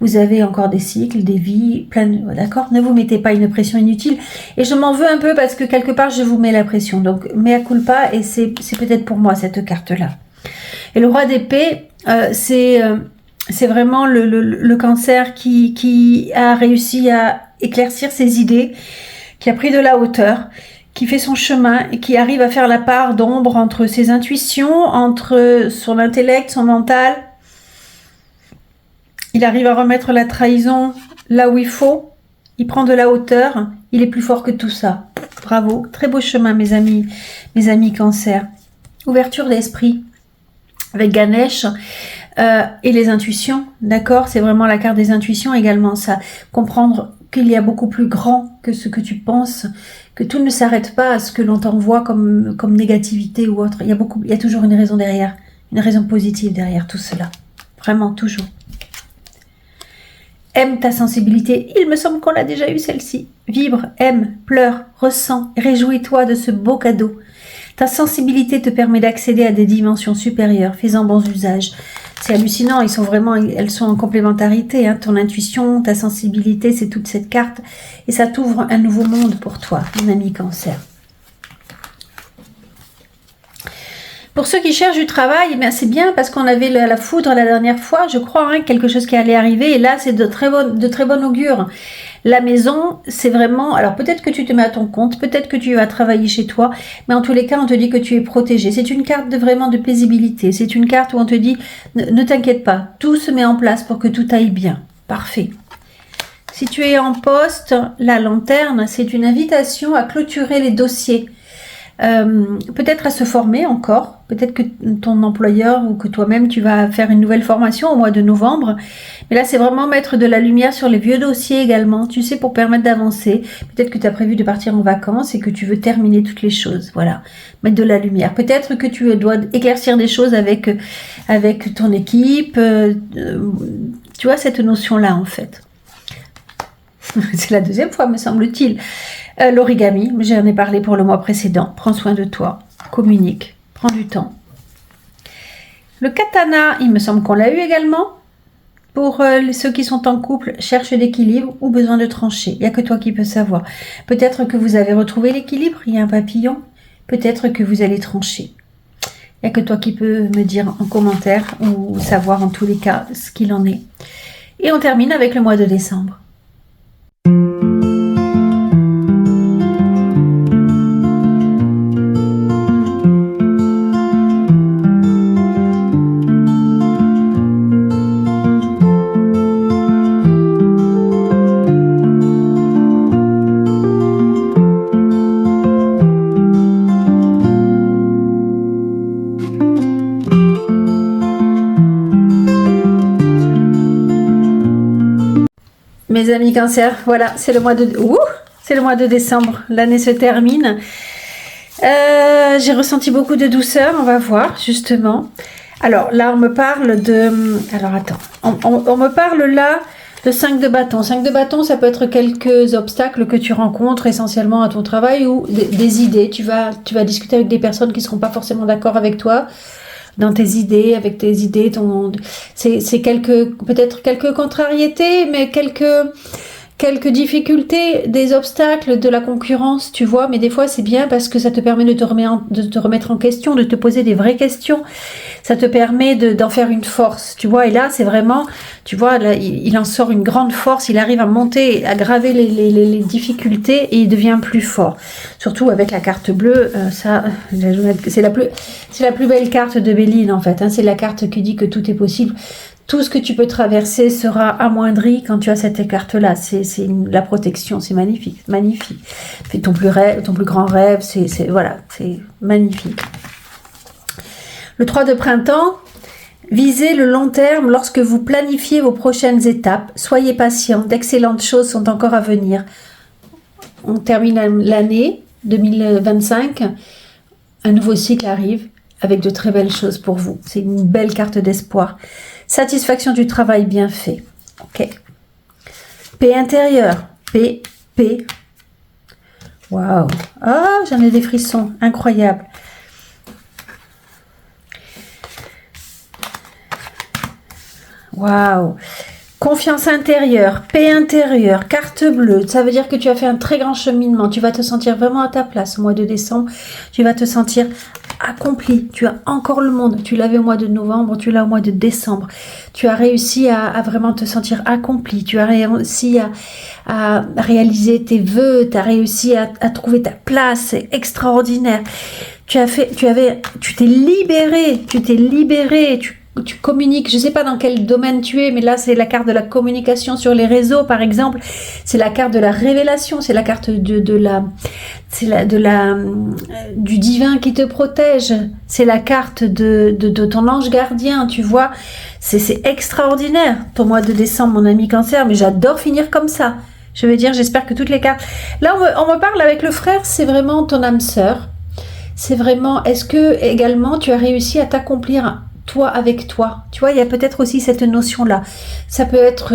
Speaker 2: Vous avez encore des cycles, des vies, d'accord? Ne vous mettez pas une pression inutile. Et je m'en veux un peu parce que quelque part, je vous mets la pression. Donc, mea culpa, et c'est peut-être pour moi cette carte-là. Et le roi d'épée, c'est vraiment le Cancer qui a réussi à éclaircir ses idées, qui a pris de la hauteur, qui fait son chemin et qui arrive à faire la part d'ombre entre ses intuitions, entre son intellect, son mental. Il arrive à remettre la trahison là où il faut. Il prend de la hauteur. Il est plus fort que tout ça. Bravo. Très beau chemin, mes amis Cancer. Ouverture d'esprit avec Ganesh et les intuitions. D'accord? C'est vraiment la carte des intuitions également, ça. Comprendre qu'il y a beaucoup plus grand que ce que tu penses, que tout ne s'arrête pas à ce que l'on t'envoie comme négativité ou autre. Il y a toujours une raison derrière, une raison positive derrière tout cela. Vraiment, toujours. Aime ta sensibilité. Il me semble qu'on l'a déjà eu celle-ci. Vibre, aime, pleure, ressens, réjouis-toi de ce beau cadeau. Ta sensibilité te permet d'accéder à des dimensions supérieures. Fais-en bon usage. C'est hallucinant, elles sont en complémentarité. Hein. Ton intuition, ta sensibilité, c'est toute cette carte. Et ça t'ouvre un nouveau monde pour toi, mon ami Cancer. Pour ceux qui cherchent du travail, eh bien c'est bien parce qu'on avait la foudre la dernière fois, je crois, hein, quelque chose qui allait arriver. Et là, c'est de très bon augure. La maison, c'est vraiment... Alors peut-être que tu te mets à ton compte, peut-être que tu vas travailler chez toi, mais en tous les cas, on te dit que tu es protégé. C'est une carte vraiment de paisibilité. C'est une carte où on te dit, ne t'inquiète pas, tout se met en place pour que tout aille bien. Parfait. Si tu es en poste, la lanterne, c'est une invitation à clôturer les dossiers. Peut-être à se former encore, peut-être que ton employeur ou que toi-même tu vas faire une nouvelle formation au mois de novembre, mais là c'est vraiment mettre de la lumière sur les vieux dossiers également, tu sais, pour permettre d'avancer. Peut-être que tu as prévu de partir en vacances et que tu veux terminer toutes les choses, voilà, mettre de la lumière. Peut-être que tu dois éclaircir des choses avec ton équipe, tu vois cette notion-là en fait. C'est la deuxième fois me semble-t-il. L'origami, j'en ai parlé pour le mois précédent. Prends soin de toi, communique, prends du temps. Le katana, il me semble qu'on l'a eu également. Pour ceux qui sont en couple, cherche l'équilibre ou besoin de trancher. Il n'y a que toi qui peux savoir. Peut-être que vous avez retrouvé l'équilibre, il y a un papillon. Peut-être que vous allez trancher. Il n'y a que toi qui peux me dire en commentaire ou savoir en tous les cas ce qu'il en est. Et on termine avec le mois de décembre. Mes amis Cancer, voilà, c'est le mois de décembre. L'année se termine. J'ai ressenti beaucoup de douceur, on va voir justement. Alors là, on me parle de... Alors attends, on me parle là de 5 de bâton. 5 de bâton, ça peut être quelques obstacles que tu rencontres essentiellement à ton travail ou des idées. Tu vas discuter avec des personnes qui ne seront pas forcément d'accord avec toi. Dans tes idées, avec tes idées, c'est peut-être quelques contrariétés, mais quelques difficultés, des obstacles, de la concurrence, tu vois, mais des fois c'est bien parce que ça te permet de te remettre en question, de te poser des vraies questions, ça te permet d'en faire une force, tu vois, et là c'est vraiment, tu vois, là, il en sort une grande force, il arrive à monter, à graver les difficultés et il devient plus fort, surtout avec la carte bleue, c'est la plus belle carte de Béline en fait, hein, c'est la carte qui dit que tout est possible. Tout ce que tu peux traverser sera amoindri quand tu as cette carte-là. C'est la protection, c'est magnifique, magnifique. Fais ton plus grand rêve, c'est magnifique. Le 3 de printemps, visez le long terme lorsque vous planifiez vos prochaines étapes. Soyez patient, d'excellentes choses sont encore à venir. On termine l'année 2025, un nouveau cycle arrive avec de très belles choses pour vous. C'est une belle carte d'espoir. Satisfaction du travail bien fait. Ok. Paix intérieure. Paix. Waouh. Ah, j'en ai des frissons. Incroyable. Waouh. Confiance intérieure. Paix intérieure. Carte bleue. Ça veut dire que tu as fait un très grand cheminement. Tu vas te sentir vraiment à ta place au mois de décembre. Tu vas te sentir accompli, tu as encore le monde, tu l'avais au mois de novembre, tu l'as au mois de décembre, tu as réussi à vraiment te sentir accompli, tu as réussi à réaliser tes vœux, tu as réussi à trouver ta place, c'est extraordinaire. Tu t'es libéré, tu communiques, je sais pas dans quel domaine tu es, mais là c'est la carte de la communication sur les réseaux par exemple, c'est la carte de la révélation, c'est la carte du divin qui te protège, c'est la carte de ton ange gardien, tu vois, c'est extraordinaire ton mois de décembre mon ami Cancer, mais j'adore finir comme ça. Je veux dire, j'espère que toutes les cartes, là on me parle avec le frère, c'est vraiment ton âme sœur, c'est vraiment, est-ce que également tu as réussi à t'accomplir toi avec toi, tu vois, il y a peut-être aussi cette notion-là. Ça peut être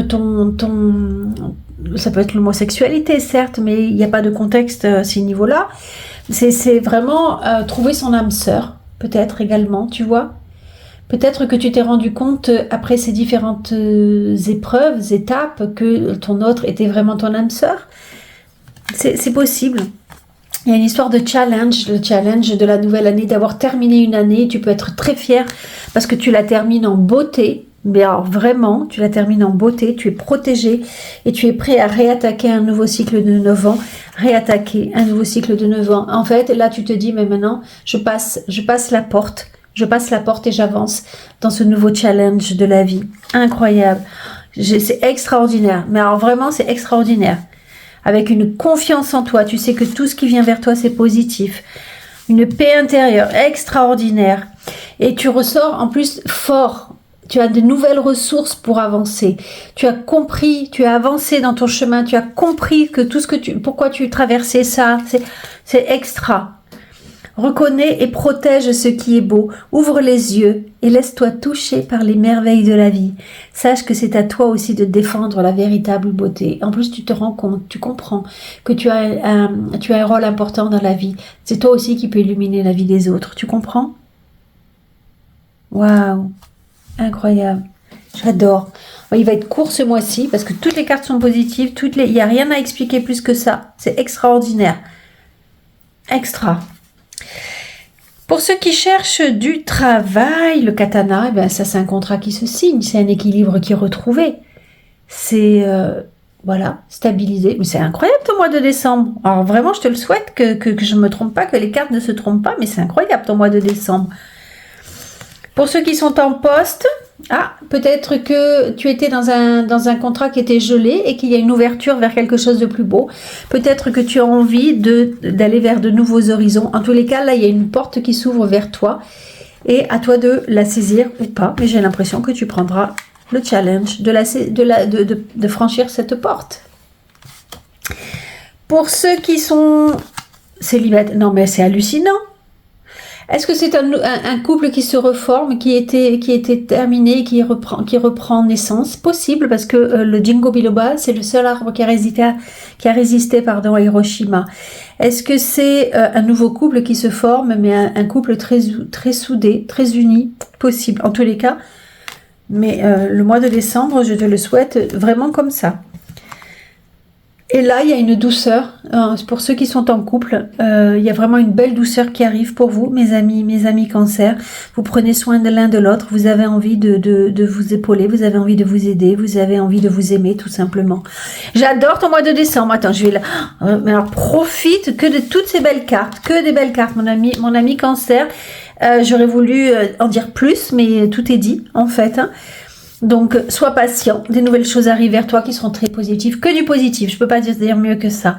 Speaker 2: ça peut être l'homosexualité, certes, mais il n'y a pas de contexte à ce niveau-là. C'est vraiment trouver son âme sœur, peut-être également, tu vois. Peut-être que tu t'es rendu compte, après ces différentes épreuves, étapes, que ton autre était vraiment ton âme sœur. C'est possible. Il y a une histoire de challenge, le challenge de la nouvelle année, d'avoir terminé une année. Tu peux être très fier parce que tu la termines en beauté. Mais alors vraiment, tu la termines en beauté, tu es protégé et tu es prêt à réattaquer un nouveau cycle de 9 ans. Réattaquer un nouveau cycle de 9 ans. En fait, là, tu te dis, mais maintenant, je passe la porte. Je passe la porte et j'avance dans ce nouveau challenge de la vie. Incroyable. C'est extraordinaire. Mais alors vraiment, c'est extraordinaire. Avec une confiance en toi, tu sais que tout ce qui vient vers toi, c'est positif. Une paix intérieure extraordinaire. Et tu ressors en plus fort. Tu as de nouvelles ressources pour avancer. Tu as compris, tu as avancé dans ton chemin, tu as compris que pourquoi tu traversais ça, c'est extra. Reconnais et protège ce qui est beau. Ouvre les yeux et laisse-toi toucher par les merveilles de la vie. Sache que c'est à toi aussi de défendre la véritable beauté. En plus, tu te rends compte, tu comprends que tu as un rôle important dans la vie. C'est toi aussi qui peux illuminer la vie des autres. Tu comprends? Waouh! Incroyable. J'adore. Il va être court ce mois-ci parce que toutes les cartes sont positives. Il n'y a rien à expliquer plus que ça. C'est extraordinaire. Extra. Pour ceux qui cherchent du travail, le katana, ça c'est un contrat qui se signe, c'est un équilibre qui est retrouvé. C'est stabilisé. Mais c'est incroyable ton mois de décembre. Alors vraiment, je te le souhaite que je ne me trompe pas, que les cartes ne se trompent pas, mais c'est incroyable ton mois de décembre. Pour ceux qui sont en poste, peut-être que tu étais dans un contrat qui était gelé et qu'il y a une ouverture vers quelque chose de plus beau. Peut-être que tu as envie d'aller vers de nouveaux horizons. En tous les cas, là, il y a une porte qui s'ouvre vers toi et à toi de la saisir ou pas. Mais j'ai l'impression que tu prendras le challenge de franchir cette porte. Pour ceux qui sont célibataires, non mais c'est hallucinant. Est-ce que c'est un couple qui se reforme, qui était terminé, qui reprend naissance? Possible, parce que le Ginkgo biloba, c'est le seul arbre qui a résisté à Hiroshima. Est-ce que c'est un nouveau couple qui se forme, mais un couple très, très soudé, très uni? Possible, en tous les cas. Mais le mois de décembre, je te le souhaite vraiment comme ça. Et là, il y a une douceur, pour ceux qui sont en couple, il y a vraiment une belle douceur qui arrive pour vous, mes amis Cancer. Vous prenez soin de l'un de l'autre, vous avez envie de vous épauler, vous avez envie de vous aider, vous avez envie de vous aimer, tout simplement. J'adore ton mois de décembre. Attends, je vais là. Mais alors, profite que de toutes ces belles cartes, que des belles cartes, mon ami Cancer. J'aurais voulu en dire plus, mais tout est dit, en fait, hein. Donc, sois patient. Des nouvelles choses arrivent vers toi qui seront très positives. Que du positif. Je peux pas dire mieux que ça.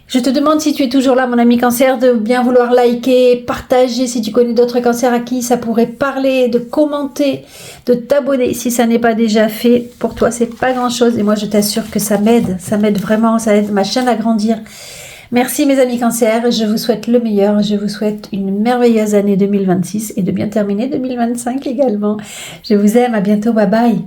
Speaker 2: Je te demande si tu es toujours là, mon ami Cancer, de bien vouloir liker, partager si tu connais d'autres cancers à qui ça pourrait parler, de commenter, de t'abonner si ça n'est pas déjà fait. Pour toi, c'est pas grand chose. Et moi, je t'assure que ça m'aide. Ça m'aide vraiment. Ça aide ma chaîne à grandir. Merci mes amis Cancer, je vous souhaite le meilleur, je vous souhaite une merveilleuse année 2026 et de bien terminer 2025 également. Je vous aime, à bientôt, bye bye.